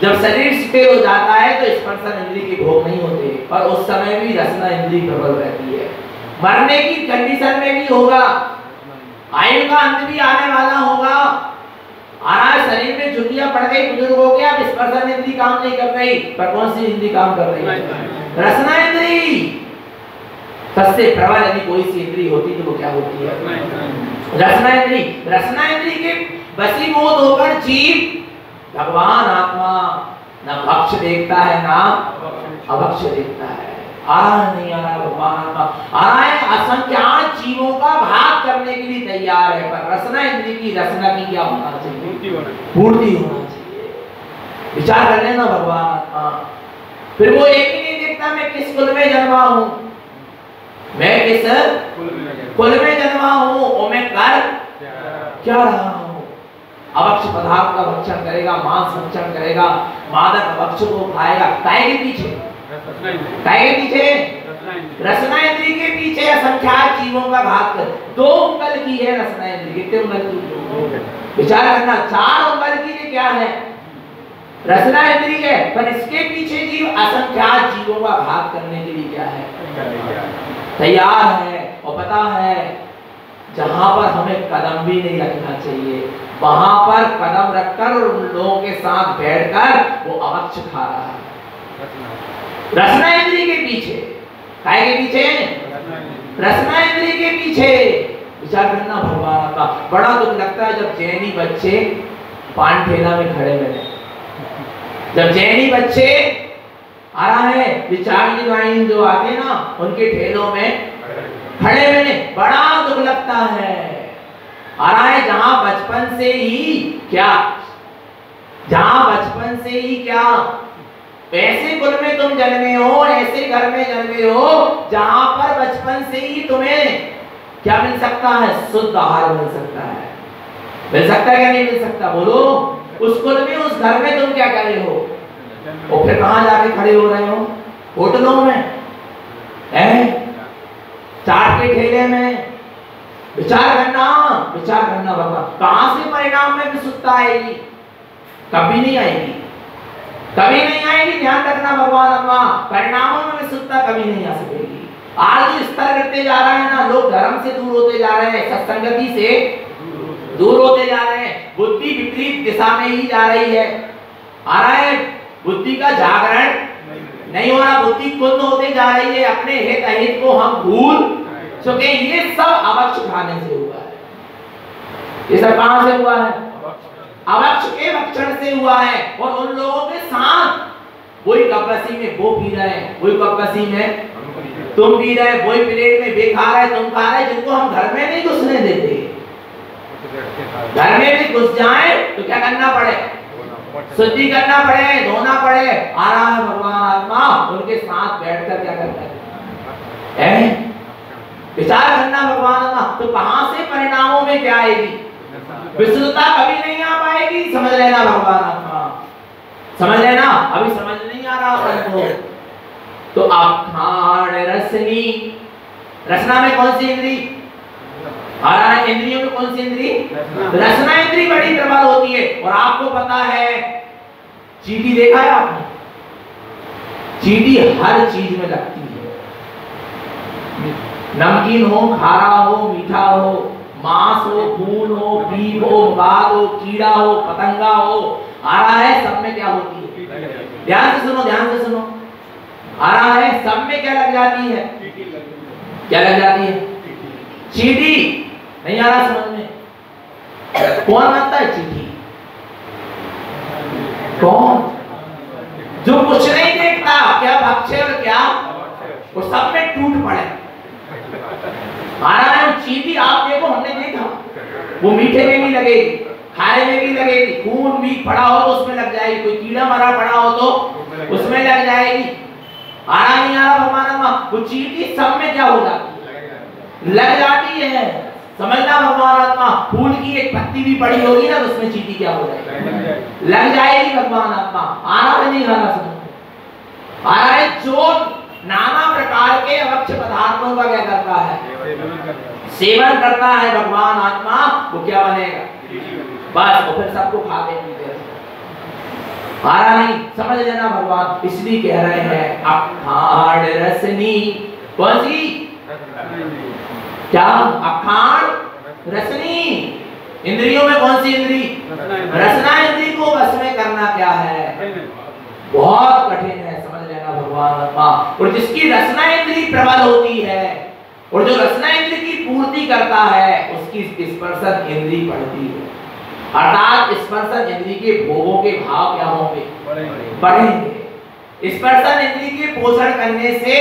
जब शरीर शिथिल हो जाता है तो स्पर्शन इंद्रिय के भोग नहीं होते, पर उस समय भी रसना इंद्रिय प्रबल रहती है। मरने की कंडीशन में भी होगा, आयु का अंत भी आने वाला होगा, आज शरीर में झुर्रियां पड़ गई, बुजुर्ग हो गया, अब स्पर्शन इंद्रिय काम नहीं कर रही, पर कौन सी इंद्रिय काम कर रही है? रसना इंद्रिय। सबसे प्रबल यदि कोई सी इंद्रिय होती तो वो क्या होती है? रसना इंद्रिय। रसना इंद्रिय के वशीभूत होकर जीव भगवान आत्मा न भक्ष देखता है ना अभक्ष देखता है। आ रहा नहीं आ रहा भगवान आत्मा, आ रहा है असंख्यात जीवों का भाग करने के लिए तैयार है, पर रसना इंद्रिय की रसना की क्या होना चाहिए? पूर्ति होना चाहिए। विचार कर लेना भगवान आत्मा। फिर वो एक ही नहीं देखता मैं किस कुल में जन्मा हूं, मैं किस कुल में जन्मा हूं और मैं कर क्या रहा हूं। अभक्ष पदार्थ का भक्षण करेगा, मांस भक्षण करेगा, मादक भक्ष को खाएगा, काहे के पीछे? काहे के पीछे? रसना इंद्रिय के पीछे असंख्यात जीवों का भाग कर। 2 उंगल की है रसना इंद्रिय, कितने उंगल की? विचार करना, 4 उंगल की ये क्या है? रसना इंद्रिय है, पर इसके पीछे जीव असंख्यात जीवों का भाग करने के लिए क्या है? तैयार है। और पता है जहां पर हमें कदम भी नहीं रखना चाहिए, वहां पर कदम रखकर उन लोगों के साथ बैठकर वो अभक्ष खा रहा है। रसना इंद्रिय के पीछे, काय के पीछे? रसना इंद्रिय के पीछे। विचार करना भगवान का। बड़ा दुख लगता है जब जैनी बच्चे पान ठेला में खड़े हुए, जब जैनी बच्चे आ रहा है विचार लाइन जो आते ना उनके ठेलों में खड़े हुए, बड़ा दुख लगता है। आ रहा है जहां बचपन से ही क्या, जहां बचपन से ही क्या, ऐसे कुल में तुम जन्मे हो, ऐसे घर में जन्मे हो जहां पर बचपन से ही तुम्हें क्या मिल सकता है? शुद्ध आहार मिल सकता है। मिल सकता है क्या नहीं मिल सकता? बोलो। उस कुल में, उस घर में तुम क्या कर रहे हो? और फिर कहां जाके खड़े हो रहे हो? होटलों में, चाट के ठेले में। विचार करना, विचार करना बाबा, कहां से परिणाम में विशुद्धता आएगी? कभी नहीं आएगी, कभी नहीं आएगी। ध्यान रखना भगवान अम्मा, परिणामों में विशुद्धता कभी नहीं आ सकेगी। आज जो स्तर करते जा रहे हैं ना, लोग धर्म से दूर होते जा रहे हैं, सत्संगति से दूर होते जा रहे हैं, बुद्धि विपरीत दिशा में ही जा रही है। आ रहा है बुद्धि का जागरण नहीं हो रहा, बुद्धि कुंद होते जा रही है, अपने हित अहित को हम भूल चुके। ये सब अभक्ष खाने से हुआ है। ये सब कहां से हुआ है? अभक्ष के भक्षण से हुआ है। और उन लोगों के साथ वही कपसी में वो पी रहे हैं, वही कपसी में तुम पी रहे, वही प्लेट में वे खा रहे, तुम खा रहे, जिनको हम घर में नहीं घुसने देते। घर में भी घुस जाए तो क्या करना पड़े? शुद्धि करना पड़े, धोना पड़े। आ रहा है भगवान आत्मा, उनके साथ बैठकर क्या करता है? विचार करना भगवान आत्मा। तो कहां से परिणामों में क्या आएगी? विशुद्धता कभी नहीं आ पाएगी। समझ लेना भगवान आत्मा, समझ लेना। अभी समझ नहीं आ रहा अपन को। तो अखाड़ रसनी, रसना में कौन सी इंद्री? आ रहा है इंद्रियों में कौन सी इंद्री? रसना इंद्री बड़ी प्रबल होती है। और आपको पता है, चींटी देखा है आपने? चींटी हर चीज में लगती है, नमकीन हो, खारा हो, मीठा हो, मांस हो, खून हो, बीफ हो, बाल हो, कीड़ा हो, पतंगा हो, आ रहा है सब में क्या होती है? ध्यान से सुनो, ध्यान से सुनो। आ रहा है सब में क्या लग जाती है? क्या लग जाती है? चींटी। नहीं आ रहा समझ में? कौन बनता है चींटी? कौन? जो कुछ नहीं देखता, क्या भक्षे और क्या वो सब में टूट पड़े। आ रहा है चींटी, आप देखो, हमने देखा, वो मीठे में भी लगेगी, खारे में भी लगेगी, खून भी पड़ा हो तो उसमें लग जाएगी, कोई कीड़ा मरा पड़ा हो तो उसमें लग जाएगी। आ रहा नहीं आ रहा भगवान अम्मा? वो चींटी सब में क्या हो जाती है? लग जाती है। समझना भगवान आत्मा, फूल की एक पत्ती भी पड़ी होगी ना, उसमें चींटी क्या हो जाएगी? लग जाएगी भगवान आत्मा। आ रहा है नहीं आ रहा समझ? आ रहा है जो नाना प्रकार के अभक्ष पदार्थों का क्या करता है? सेवन करता है भगवान आत्मा, वो क्या बनेगा? बस वो फिर सबको खाते पीते आ रहा नहीं, समझ लेना भगवान इसलिए कह रहे हैं अखाड़ रसनी। कौन सी? क्या? अखाड़ रसनी। इंद्रियों में कौन सी इंद्री? रसना इंद्री को बस में करना क्या है? बहुत कठिन है, समझ लेना भगवान आत्मा। और जिसकी रसना इंद्री प्रबल होती है और जो रसना इंद्री की पूर्ति करता है उसकी स्पर्शन इंद्री बढ़ती है, अर्थात स्पर्शन इंद्री के भोगों के भाव क्या होंगे? बढ़ेंगे। स्पर्शन इंद्री के पोषण करने से,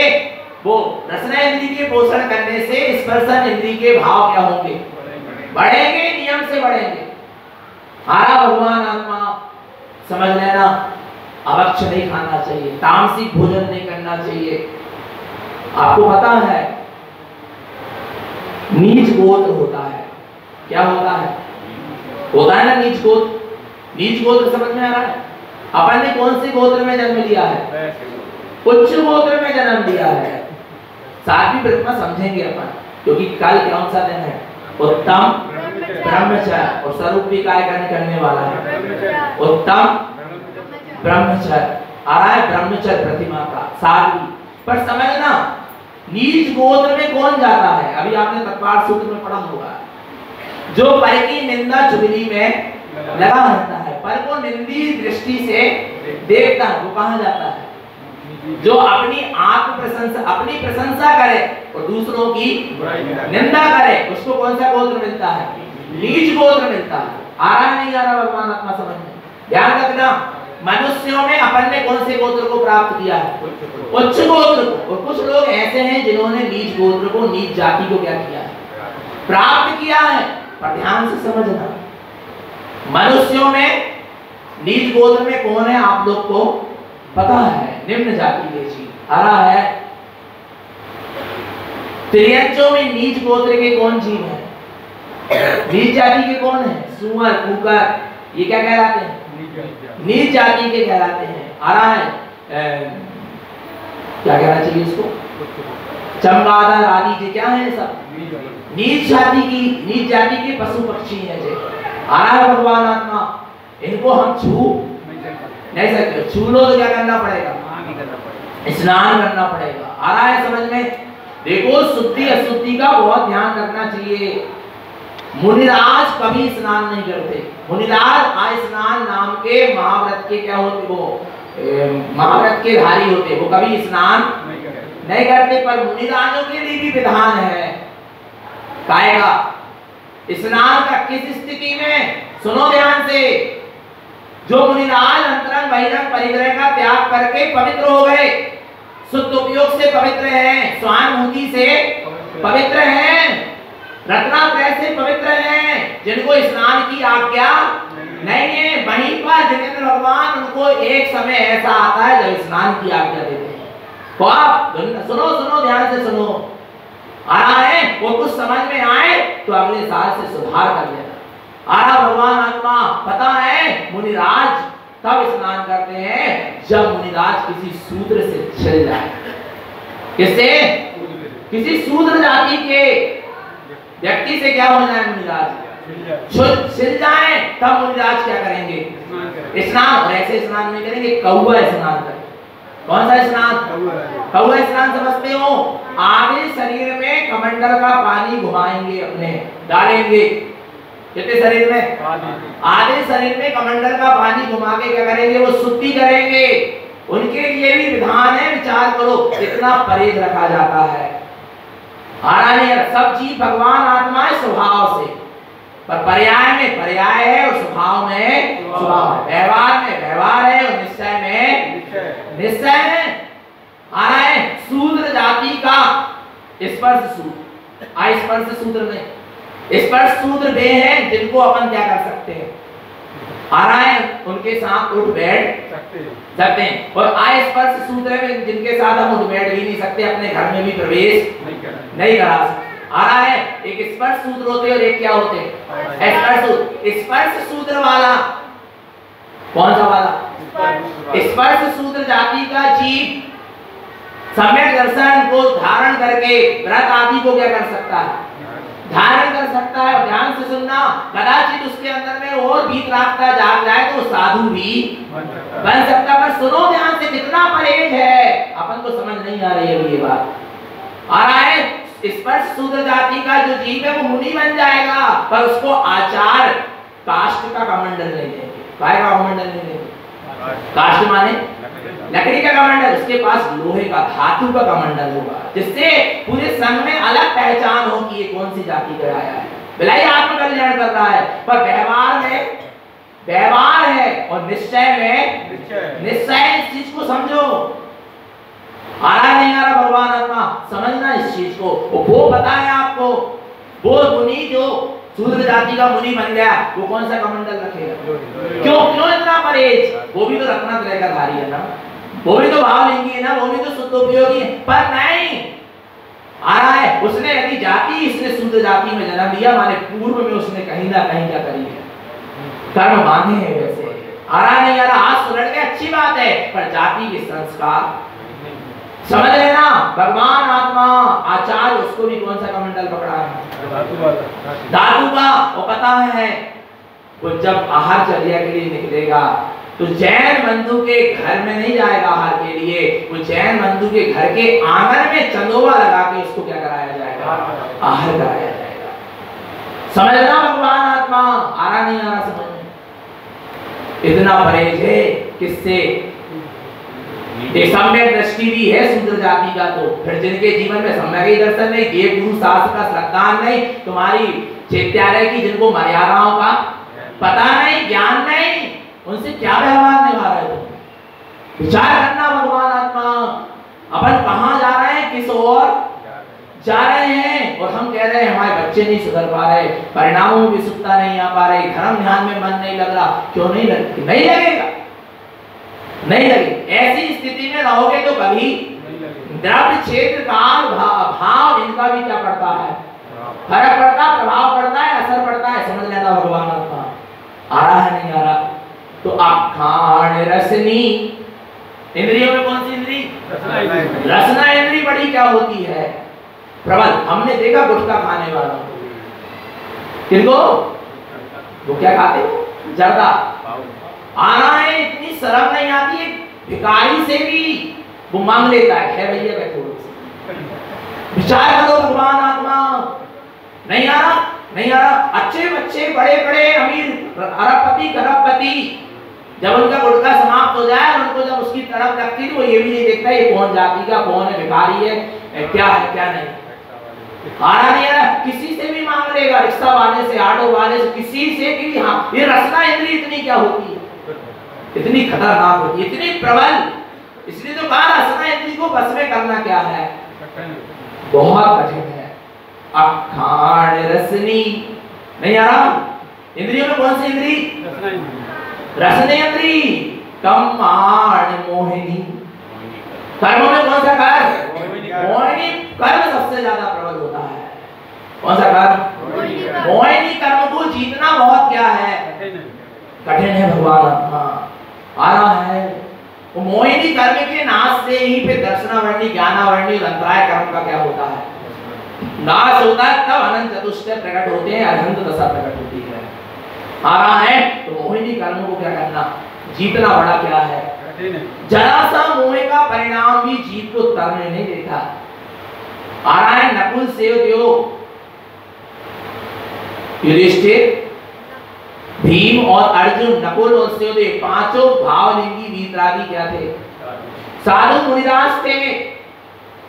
वो रसना इंद्री के पोषण करने से स्पर्शन इंद्री के भाव क्या होंगे? बढ़ेंगे, नियम से बढ़ेंगे। हारा भगवान आत्मा, समझ लेना। अभक्ष नहीं खाना चाहिए, तामसिक भोजन नहीं करना चाहिए। आपको पता है नीच गोत्र होता है, क्या होता है? होता है ना नीच गोत्र। नीच गोत्र समझ में आ रहा है? अपन ने कौन से गोत्र में जन्म लिया है? उच्च गोत्र में जन्म लिया है। सातवीं प्रतिमा समझेंगे अपन, क्योंकि कल कौन सा दिन है? उत्तम ब्रह्मचर्य, और स्वरूप काय करने वाला है उत्तम ब्रह्मचर्य। आ रहा है ब्रह्मचर्य प्रतिमा का सातवीं। पर समझना नीच गोत्र में कौन जाता है? अभी आपने तत्पार सूत्र में पढ़ा होगा, जो पर की निंदा चुगली में लगा रहता है, पर को निंदी दृष्टि से देखता है, वो कहां जाता है? जो अपनी आत्म प्रशंसा, अपनी प्रशंसा करे और दूसरों की निंदा करे, उसको कौन सा गोत्र मिलता है? नीच गोत्र मिलता है। आ रहा नहीं आ रहा भगवान आत्मा समझ में? ध्यान रखना, मनुष्यों में अपन ने कौन से गोत्र को प्राप्त किया है? उच्च गोत्र को। और कुछ लोग ऐसे हैं जिन्होंने नीच गोत्र को, नीच जाति को क्या किया है? प्राप्त किया है। पर ध्यान से समझना, मनुष्यों में नीच गोत्र में कौन है आप लोग को पता है? निम्न जाति के जीव। आ रहा है त्रियंचों में नीच गोत्र के कौन जीव है? नीच जाति के कौन है? सुअर, कुकर, ये क्या कहलाते हैं? नीच जाति के कहलाते हैं। आ रहा है क्या कहना चाहिए इसको? चमगादड़ आदि ये क्या है? सब नीच जाति की, नीच जाति के पशु पक्षी हैं जे। आ रहा है भगवान आत्मा, इनको हम छू नहीं सकते। छू लो तो क्या करना पड़ेगा? स्नान करना पड़ेगा। आ रहा है समझ में? देखो शुद्धि अशुद्धि का बहुत ध्यान रखना चाहिए। मुनिराज कभी स्नान नहीं करते। मुनिराज स्नान नाम के महाव्रत के क्या होते? वो महाव्रत के धारी होते, वो कभी स्नान नहीं करते। पर मुनिराजों के लिए भी विधान है कायगा स्नान का। किस स्थिति में? सुनो ध्यान से। जो मुनिराज अंतरंग बहिरंग परिग्रह का त्याग करके पवित्र हो गए, शुद्ध उपयोग से पवित्र हैं, स्वानुभूति से पवित्र हैं, रत्नात्रय से पवित्र हैं, जिनको स्नान की आज्ञा नहीं है, वहीं पर जितेंद्र भगवान उनको एक समय ऐसा आता है जब स्नान की आज्ञा देते हैं। तो आप सुनो सुनो ध्यान से सुनो। आ रहा है वो कुछ समझ में आए तो अगले साल से सुधार कर लेना। आ रहा भगवान आत्मा, पता है मुनिराज तब स्नान करते हैं जब मुनिराज किसी शूद्र से छिड़ जाए। किससे? किसी शूद्र जाति के व्यक्ति से क्या हो जाए? मुनिराज छिड़ जाए, तब मुनिराज क्या करेंगे? स्नान। और ऐसे स्नान नहीं करेंगे, कौवा स्नान करेंगे। कौन सा स्नान? कौवा स्नान समझते हो? आधे शरीर में कमंडल का पानी घुमाएंगे, अपने डालेंगे। कितने शरीर में? आधे शरीर में कमंडल का पानी घुमा के क्या करेंगे? वो शुद्धि करेंगे। उनके लिए भी विधान है, विचार करो कितना परहेज रखा जाता है। सब चीज भगवान आत्मा है स्वभाव से, पर पर्याय में पर्याय है और स्वभाव में स्वभाव है, व्यवहार में व्यवहार है और निश्चय में निश्चय है। आ रहा है शूद्र जाति का स्पर्श सूत्र, अस्पर्श सूत्र में स्पर्श सूत्र वे हैं जिनको अपन क्या कर सकते हैं? आ रहा है उनके साथ उठ बैठ सकते हैं। और अस्पर्श सूत्र में जिनके साथ हम उठ बैठ भी नहीं सकते, अपने घर में भी प्रवेश नहीं करा सकते। आ रहा है एक स्पर्श सूत्र होते और एक क्या होते हैं? स्पर्श सूत्र। स्पर्श सूत्र वाला कौन सा वाला? स्पर्श सूत्र जाति का जीव सम्यक दर्शन को धारण करके व्रत आदि को क्या कर सकता है? धारण कर सकता है। ध्यान से सुनना, कदाचित उसके अंदर में और वीत रागता जाग जाए तो साधु भी बन सकता है। पर सुनो ध्यान से, कितना परहेज है, अपन को समझ नहीं आ रही है ये बात। आ रहा है, स्पर्श शूद्र जाति का जो जीव है वो मुनि बन जाएगा, पर उसको आचार काष्ठ का कमंडल नहीं देंगे। काय का कमंडल नहीं देंगे? काष्ठ माने लकड़ी का कमंडल, उसके पास लोहे का धातु का कमंडल होगा, जिससे पूरे संघ में अलग पहचान हो कि ये कौन सी जाति का आया है। भलाई आत्मकल्याण कर रहा है, पर व्यवहार में व्यवहार है और निश्चय में निश्चय। इस चीज को समझो। आ रहा नहीं आ रहा भगवान आत्मा, समझना इस चीज को। वो पता है आपको, वो मुनि जो शूद्र जाति का मुनि बन गया, वो कौन सा कमंडल रखेगा? क्यों इतना परहेज? वो भी तो रत्न त्रय का धारी है ना, वो भी तो भावलिंगी है ना, वो भी तो शुद्ध उपयोगी है। पर नहीं आ रहा है, उसने यदि जाति, इसने शूद्र जाति में जन्म लिया, माने पूर्व में उसने कहीं ना कहीं क्या करी है, कर्म बांधे हैं। वैसे आ रहा नहीं आ रहा, आज सुलट के अच्छी बात है, पर जाति के संस्कार समझ लेना। भगवान आत्मा आचार्य, उसको भी कौन सा कमंडल पकड़ा है? धातु का। वो पता है, वो जब आहार चर्या के लिए निकलेगा तो जैन बंधु के घर में नहीं जाएगा आहार के लिए, वो जैन बंधु के घर के आंगन में चंदोवा लगा के उसको क्या कराया जाएगा? आहार कराया जाएगा। समझना भगवान आत्मा। आ रहा नहीं आ रहा समझ में? इतना परहेज है किससे? सम्यक दृष्टि भी है शूद्र जाति का, तो फिर जिनके जीवन में सम्यक दर्शन नहीं, देव गुरु शास्त्र का श्रद्धान नहीं, तुम्हारी चैत्यालय की जिनको मर्यादाओं का पता नहीं, ज्ञान नहीं, उनसे क्या व्यवहार निभा रहे हो? विचार करना भगवान आत्मा। अपन कहां जा रहे हैं, किस ओर जा रहे हैं? और हम कह रहे हैं हमारे बच्चे नहीं सुधर पा रहे, परिणामों में विशुद्धता नहीं आ पा रही, धर्म ध्यान में मन नहीं लग रहा। क्यों नहीं लगेगा? नहीं लगे। ऐसी स्थिति में रहोगे तो कभी द्रव्य क्षेत्र काल भाव इनका भी क्या पड़ता है? फर्क पड़ता, प्रभाव पड़ता है, असर पड़ता है। समझ लेना भगवान आत्मा। आ रहा है नहीं आ रहा? तो अखाण रसनी, इंद्रियों में कौन सी इंद्री? रसना इंद्री बड़ी क्या होती है? प्रबल। हमने देखा गुटखा खाने वालों को, किनको? वो क्या खाते? जर्दा। आना है, इतनी शर्म नहीं आती है, भिखारी से भी वो मांग लेता है भैया बैठो। विचार करो भगवान आत्मा। नहीं आ रहा? नहीं आ रहा। अच्छे बच्चे, बड़े बड़े अमीर अरबपति करोड़पति, जब उनका गुटखा समाप्त हो जाए, उनको जब उसकी तरफ लगती है तो वो ये भी नहीं देखता ये कौन जाति का, कौन है, भिखारी है, क्या है क्या नहीं। आ रहा नहीं आ रहा? किसी से भी मांग लेगा, रिक्शा वाले से, ऑटो वाले से, किसी से भी। हाँ, ये रसना इंद्री इतनी क्या होती है, इतनी खतरनाक होती है, इतनी प्रबल। इसलिए तो कहा रसना इंद्री को बस में करना क्या है? बहुत कठिन है। अखाण रसनी। नहीं आ रहा? इंद्रियों में कौन सी इंद्री? रसनेन्द्री। कम्माण मोहिनी। कर्मों में कौन सा कर्म? मोहिनी कर्म सबसे ज्यादा प्रबल होता है। कौन सा कर्म? मोहिनी कर्म को जीतना बहुत क्या है? कठिन है भगवान आत्मा। आ रहा है, वो मोहिनी कर्म के नाश से ही फिर दर्शनावर्णी, ज्ञानावर्णी, अंतराय कर्म का क्या होता है? नाश होता है, तब अनंत चतुष्टय प्रकट होते हैं, अनंत दशा प्रकट होती है। आ रहा है, तो मोहिनी कर्म को क्या करना? जीतना बड़ा क्या है? जरा सा मोह का परिणाम भी जीव को तरने नहीं देता। आ रहा है, नकुल सहदेव, युधिष्ठिर, भीम और अर्जुन, नकुल और सहदेव, पांचों भावलिंगी वीतरागी क्या थे? साधु मुनिदास थे।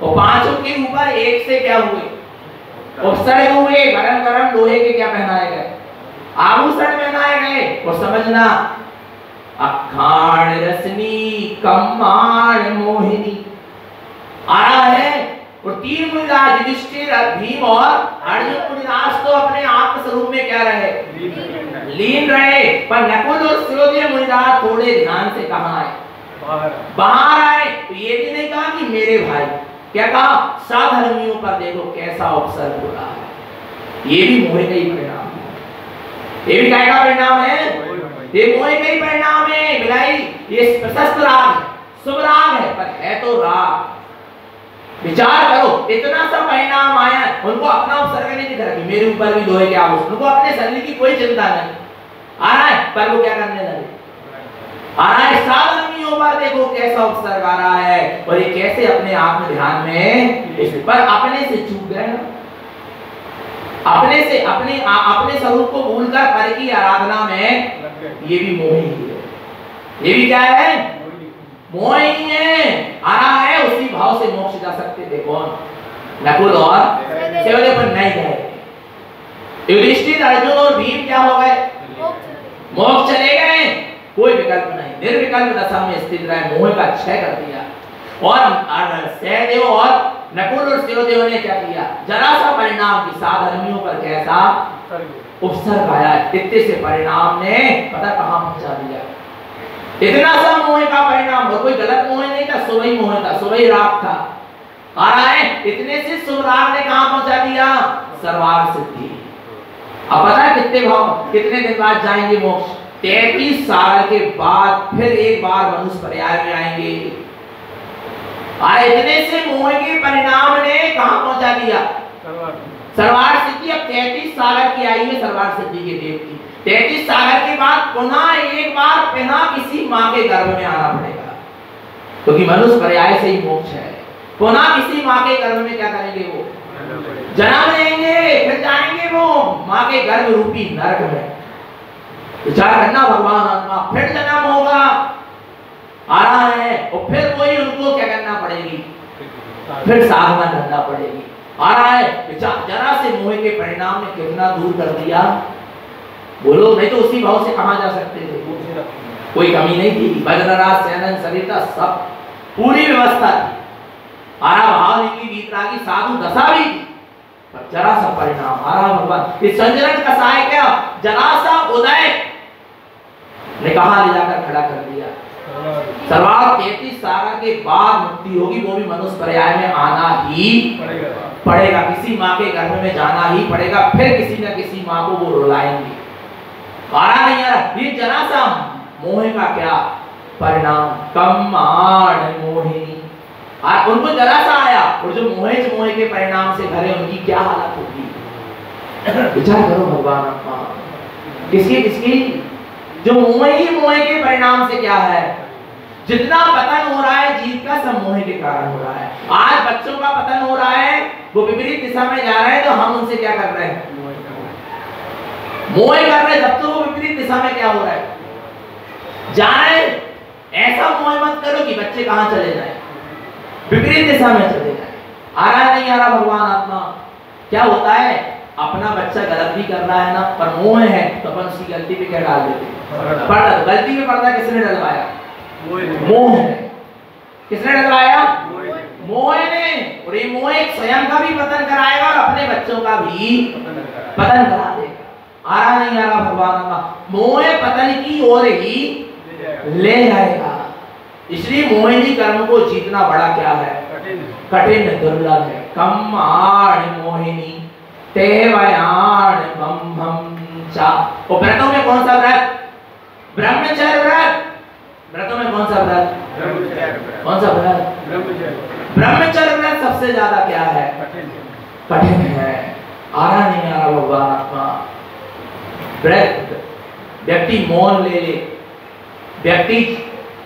और पांचों के ऊपर एक से क्या हुए? उपसर्ग हुए। गरम गरम लोहे के क्या पहनाए गए? आभूषण पहनाए गए। और समझना, अखाण रसनी कम्माण मोहिनी। आ रहा है, और तीन मुनिदास, युधिष्ठिर, भीम और अर्जुन मुनिदास तो अपने आत्म स्वरूप में क्या रहे? लीन रहे। पर नकुल और सहदेव मुनिदास थोड़े ध्यान से कहां आए? बाहर आए। तो ये भी नहीं कहा कि मेरे भाई, क्या कहा? साधर्मियों पर देखो कैसा उपसर्ग हो रहा है। ये भी मोह का ही परिणाम है। ये भी क्या का परिणाम है? ये मोह का ही परिणाम है। बिलाई, ये प्रशस्त राग है, शुभ राग है, पर है तो राग। विचार करो, इतना सा परिणाम आया, उनको अपना उपसर्ग नहीं दिख रहा कि मेरे ऊपर भी दोहे क्या, उनको अपने शरीर की कोई चिंता नहीं आ रहा है, पर वो क्या करने लगे, आ रहा है साधनों पर देखो कैसा उपसर्ग आ रहा है, और ये कैसे अपने आप में ध्यान में, पर अपने से चूक गए ना, अपने से अपने स्वरूप को भूलकर पर की आराधना में, ये भी मोह ही है, ये भी क्या है, मोह ही है। आ रहा है उसी भाव से मोक्ष जा सकते थे कौन, नकुल और सहदेव, पर नहीं गए। युधिष्ठिर, अर्जुन और भीम क्या हो गए, मोक्ष चले गए, कोई विकल्प नहीं, निर्विकल्प दशा में स्थित रहे, मोह का क्षय कर दिया। और सहदेव और नकुल और सहदेव ने क्या किया, जरा सा परिणाम की साधर्मियों पर कैसा उपसर्ग आया, इतने से परिणाम ने पता कहां पहुंचा दिया, इतना सा मोह का परिणाम, और कोई गलत मोह नहीं था, सुबह मोह था, सुबह राग था, आ रहा है, इतने से शुभ राग ने कहां पहुंचा दिया, सर्वार्थ सिद्धि। अब पता है कितने भाव, कितने दिन बाद जाएंगे मोक्ष, 33 साल के बाद फिर एक बार मनुष्य पर्याय में आएंगे। इतने से मोह के परिणाम ने कहां पहुंचा दिया, सर्वार्थ सिद्धि। अब 33 साल की आयु में सर्वार्थ सिद्धि के देव की, 33 साल के बाद पुनः एक बार पुनः किसी मां के गर्भ में आना पड़ेगा, क्योंकि मनुष्य पर्याय से ही मोक्ष है। पुनः किसी मां के गर्भ में क्या करेंगे, वो जन्म लेंगे, फिर जाएंगे वो मां के गर्भ रूपी नरक में। विचार करना, भगवान आत्मा फिर जन्म होगा, आ रहा है, और फिर वही उनको क्या करना पड़ेगी, फिर साधना करना पड़ेगी, आ रहा है। विचार जरा से मोह के परिणाम ने कितना दूर कर दिया, बोलो, नहीं तो उसी भाव से कहां जा सकते थे, कोई कमी नहीं थी, बद्रराज सैनन सरिता सब पूरी व्यवस्था थी, आरा भाव की वीतरागी साधु दशा भी थी, पर जरा सा परिणाम आ रहा भगवान, इस संजरण कसाय क्या, जरा सा उदय ने कहां ले जाकर खड़ा कर दिया। सर्वार्थ 33 सागर के बाद मुक्ति होगी, वो भी मनुष्य पर्याय में आना ही पड़ेगा, किसी माँ के गर्भ में जाना ही पड़ेगा, फिर किसी न किसी माँ को वो रुलाएंगे। आ रहा नहीं आ रहा, ये जरा सा मोह का क्या परिणाम, कम्माण मोहिनी, उनको जरा सा आया, और जो मोह के परिणाम से भरे उनकी क्या हालत होगी। विचार करो भगवान आत्मा, किसकी जो मोह के परिणाम से क्या है, जितना पतन हो रहा है जीव का, सब मोह के कारण हो रहा है। आज बच्चों का पतन हो रहा है, वो विपरीत दिशा में जा रहे हैं, तो हम उनसे क्या कर रहे हैं, मोह कर रहे हैं। जब तो वो विपरीत दिशा में क्या हो रहा है, जा रहे हैं, ऐसा मोह मत करो कि बच्चे कहां चले जाए, विपरीत दिशा में चले जाए। आ रहा नहीं आ रहा भगवान आत्मा, क्या होता है, अपना बच्चा गलत भी कर रहा है ना, पर मोह है तो अपन उसकी गलती पे क्या डाल देते हैं, पर्दा। गलती पे पर्दा किसने डलवाया, मोह है, किसने डलवाया, मोह ने, और ये मोह स्वयं का भी पतन कराएगा और अपने बच्चों का भी पतन करा देगा। आ रहा नहीं आ रहा भगवान का, मोह पतन की ओर ही ले जाएगा। इसलिए मोहिनी कर्म को जीतना बड़ा क्या है, कठिन दुर्लभ है। कम्माण मोहिनी तेवयाण बम्भम चा। और व्रतों में कौन सा व्रत, ब्रह्मचर्य व्रत। व्रतों में कौन सा व्रत, कौन सा व्रत, ब्रह्मचर्य व्रत सबसे ज्यादा क्या है, कठिन है। आ रहा नहीं आ रहा भगवान आत्मा, व्रत व्यक्ति मौन ले ले, व्यक्ति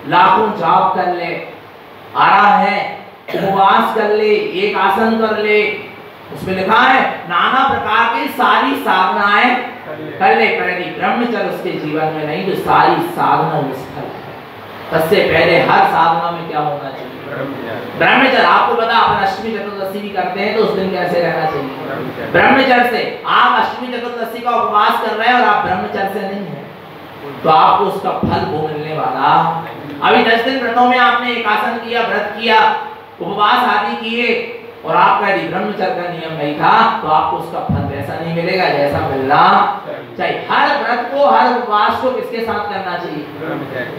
लाखों जाप कर ले, आ रहा है उपवास कर ले, एक आसन कर ले, उसमें लिखा है नाना प्रकार की सारी साधनाएं कर ले, परंतु ब्रह्मचर्य उसके जीवन में नहीं, जो सारी साधना निष्फल है। सबसे पहले हर साधना में क्या होना चाहिए, ब्रह्मचर्य। आपको पता, अपन अष्टमी चतुर्दशी भी करते हैं तो उस दिन कैसे रहना चाहिए, ब्रह्मचर्य से। आप अष्टमी चतुर्दशी का उपवास कर रहे हैं और आप ब्रह्मचर्य से नहीं है, तो आपको उसका फल वो मिलने वाला। अभी 10 दिन व्रतों में आपने एक आसन किया, व्रत किया, उपवास आदि किए, और आपका यदि ब्रह्मचर्य का नियम नहीं था, तो आपको उसका फल वैसा नहीं मिलेगा जैसा मिलना चाहिए। हर व्रत को, हर उपवास को किसके साथ करना चाहिए,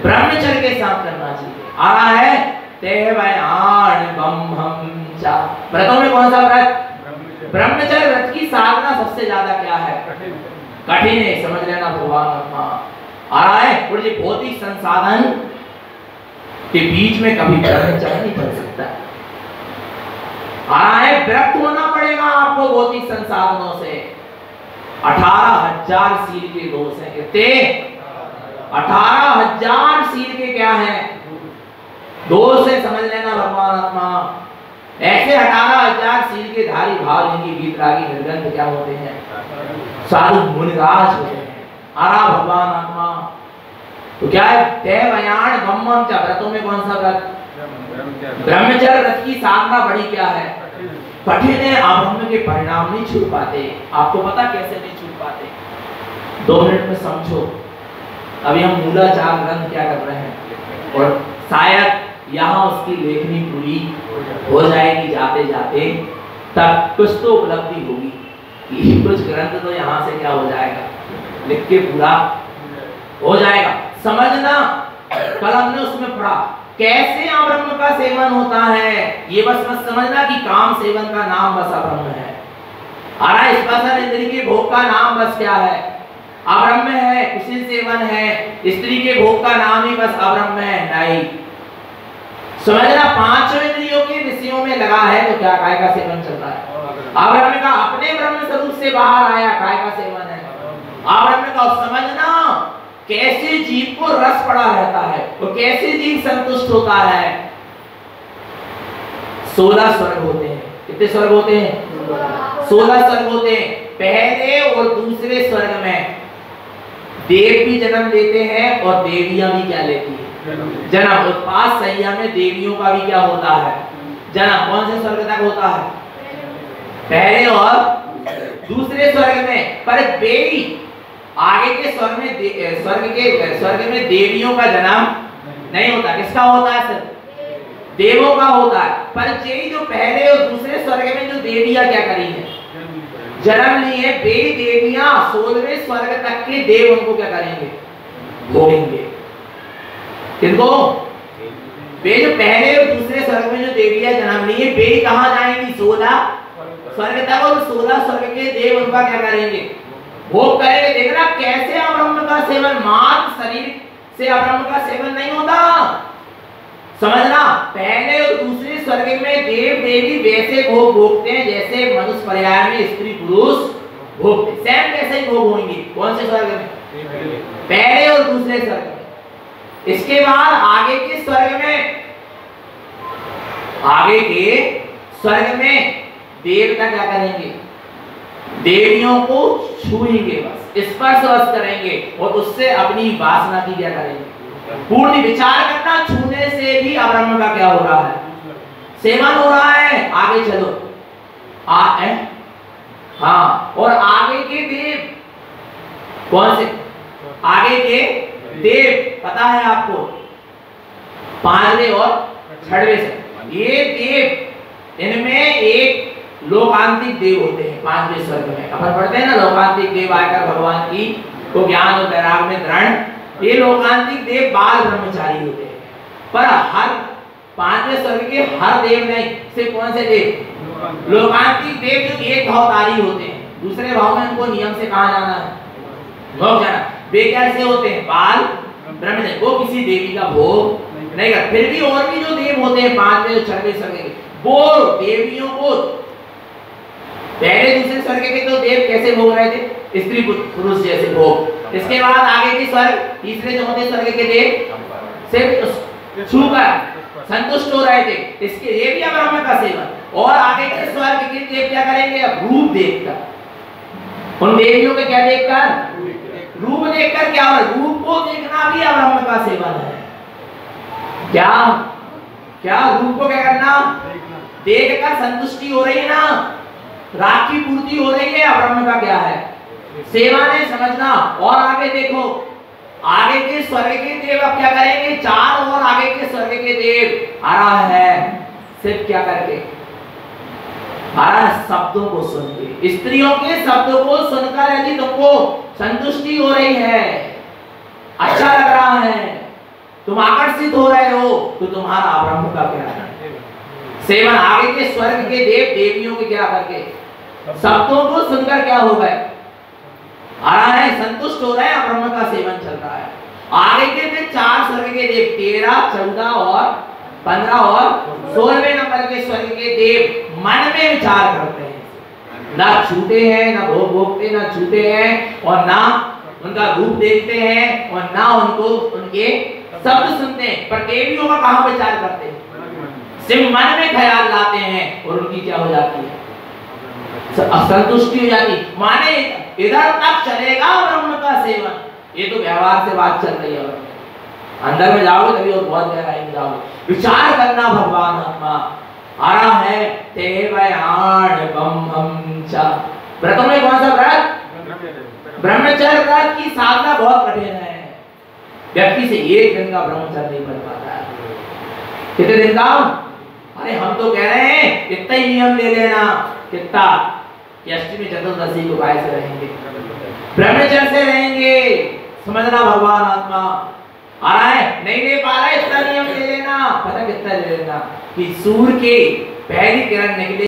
ब्रह्मचर्य के साथ करना चाहिए। आ रहा है तेवयाण बम्भम चा। व्रतों में कौन सा व्रत, ब्रह्मचर्य व्रत की साधना सबसे ज्यादा क्या है, कठिन है, समझ लेना भगवान आत्मा। आ रहा है, और ये भौतिक संसाधन के बीच में कभी ब्रह्मचर्य नहीं कर सकता। आ रहा है विरक्त होना पड़ेगा आपको भौतिक संसाधनों से। 18,000 सील के दोष हैं। कितने? 18,000 सील के क्या है? दोष है। समझ लेना भगवान आत्मा। ऐसे 18,000 सील के धारी भाव जिनकी वीतरागी निर्गंध क्या होते हैं? साधु मुनिराज होते हैं। आरा भगवान आत्मा तो क्या है? देवयान ब्रह्मम च व्रतों में कौन सा व्रत? ब्रह्मचर्य व्रत की साधना बड़ी क्या है? कठिन है। आप ब्रह्म के परिणाम नहीं छू पाते। आपको पता कैसे नहीं छू पाते? 2 मिनट में समझो। अभी हम मूलाचार ग्रंथ क्या कर रहे हैं और शायद यहाँ उसकी लेखनी पूरी हो जाएगी जाते जाते, तब कुछ तो उपलब्धि होगी कि कुछ ग्रंथ तो यहाँ से क्या हो जाएगा, लिख के पूरा हो जाएगा। समझना, कल हमने उसमें पढ़ा कैसे अब्रह्म का सेवन होता है। ये बस मत समझना कि काम सेवन का नाम बस अब्रह्म है। आरा स्पर्शन इंद्रिय के भोग का नाम बस क्या है? अब्रह्म है। कुशील सेवन है। स्त्री के भोग का नाम ही बस अब्रह्म है। नहीं, समझना, 5 इंद्रियों के विषयों में लगा है तो क्या काय का सेवन चल रहा है? अब्रह्म का अपने ब्रह्म स्वरूप से बाहर आया काय का सेवन है? अब्रह्म का। समझना कैसे जीव को रस पड़ा रहता है और कैसे जीव संतुष्ट होता है। 16 स्वर्ग होते हैं। कितने स्वर्ग होते हैं? 16 स्वर्ग होते हैं। पहले और दूसरे स्वर्ग में देव भी जन्म लेते हैं और देवियां भी क्या लेती है? जन्म। उत्पात सैया में देवियों का भी क्या होता है? जन्म। कौन से स्वर्ग तक होता है? पहले और दूसरे स्वर्ग में। पर देवी आगे के स्वर्ग में देवियों का जन्म नहीं होता। किसका होता है? सर देवों का होता है। पर ये जो पहले और दूसरे स्वर्ग में जो देवियां क्या करी है? जन्म ली है। वे देवियां 16वें स्वर्ग तक के देव उनको क्या करेंगे? भोगेंगे। किनको? वे जो पहले और दूसरे स्वर्ग में जो देवियां जन्म ली है, वे कहां जाएंगी? 16 स्वर्ग तक। और 16 स्वर्ग के देव उनका क्या करेंगे? भोग करेंगे। देखना कैसे अब्रह्म का सेवन, मात्र शरीर से अब्रह्म का सेवन नहीं होता। समझना, पहले और दूसरे स्वर्ग में देव देवी वैसे भोग भोगते हैं जैसे मनुष्य पर्याय में स्त्री पुरुष भोगते, सेम वैसे ही भोग होंगे। कौन से स्वर्ग में? पहले और दूसरे स्वर्ग में। इसके बाद आगे के स्वर्ग में देवता क्या करेंगे? देवियों को छूएंगे, बस स्पर्श बस करेंगे और उससे अपनी वासना की क्या करेंगे? पूर्ण। विचार करना, छूने से भी अब्रह्म का क्या हो रहा है? सेवन हो रहा है। आगे चलो। हाँ, और आगे के देव कौन से? आगे के देव पता है आपको? 5वें और 6वें से। ये देव, इनमें एक लोकांतिक देव होते हैं 5वें स्वर्ग में। अपन पढ़ते हैं ना, लोकांतिक देव आकर भगवान की को ज्ञान और वैराग में दृढ़। ये लोकांतिक देव बाल ब्रह्मचारी होते हैं। पर हर 5वें स्वर्ग के हर देव नहीं, सिर्फ कौन से देव? लोकांतिक देव जो एक भावधारी होते हैं। दूसरे भाव में उनको नियम से कहा जाना है? मोक्ष जाना। वे कैसे होते हैं? बाल ब्रह्मचारी। वो किसी देवी का भोग नहीं करते। फिर भी और भी जो देव होते हैं 5वें और 6वें स्वर्ग के, वो देवियों को पहले दूसरे स्वर्ग के तो देव कैसे भोग रहे थे? स्त्री पुरुष जैसे भोग। इसके बाद आगे के स्वर्ग, तीसरे चौथे स्वर्ग के देव सिर्फ छूकर संतुष्ट हो रहे थे। इसके ये भी अब्रह्म का सेवन। और आगे के स्वर्ग के देव क्या करेंगे? अब रूप देखकर, उन देवियों के क्या देखकर? रूप देखकर। क्या हो? रूप को देखना भी अब्रह्म का सेवन है। क्या क्या? रूप को क्या करना? देखकर संतुष्टि हो रही है ना, राग की पूर्ति हो रही है। अब्रह्म का क्या है? सेवन है। समझना। और आगे देखो, आगे के स्वर्ग के देव अब क्या करेंगे? 4 और आगे के स्वर्ग के देव आ रहा है सिर्फ क्या करके? आ रहा है शब्दों को सुन के। स्त्रियों के शब्दों को सुनकर यदि तुमको संतुष्टि हो रही है, अच्छा लग रहा है, तुम आकर्षित हो रहे हो, तो तुम्हारा अब्रह्म का क्या है? सेवन। आगे के स्वर्ग के देव देवियों के क्या करके? शब्दों को सुनकर क्या हो गए? आ रहा है, संतुष्ट हो रहे हैं, अब्रह्म का सेवन चल रहा है। आगे के फिर 4 स्वर्ग के देव 13, 14 और 15 और 16वें नंबर के स्वर्ग के देव मन में विचार करते हैं, ना छूते हैं, ना भोग भोगते, ना छूते हैं, और ना उनका रूप देखते हैं, और ना उनको उनके शब्द सुनते हैं, पर देवियों का कहां विचार करते हैं? सिर्फ मन में ख्याल लाते हैं और उनकी क्या हो जाती है? असंतुष्टि हो जाती। माने इधर तक चलेगा ब्रह्म का सेवन, ये तो व्यवहार से बात चल रही है, अंदर में जाओगे तभी और बहुत गहराई में जाओगे। विचार करना भगवान आत्मा आ रहा है। तेवयान बम्हम च, व्रतों में कौन सा व्रत? ब्रह्मचर्य व्रत की साधना बहुत कठिन है, व्यक्ति से एक दिन का ब्रह्मचर्य नहीं बन पाता है। कितने दिन का? अरे हम तो कह रहे हैं इतना ही नियम ले लेना, कितना कि अष्टमी चतुर्दशी को कैसे रहेंगे, ब्रह्मचर्य से रहेंगे। समझना भगवान आत्मा आ रहा है, नहीं ले पा रहा है, इतना नियम ले लेना। पता कितना ले लेना कि सूर्य के पहली किरण निकले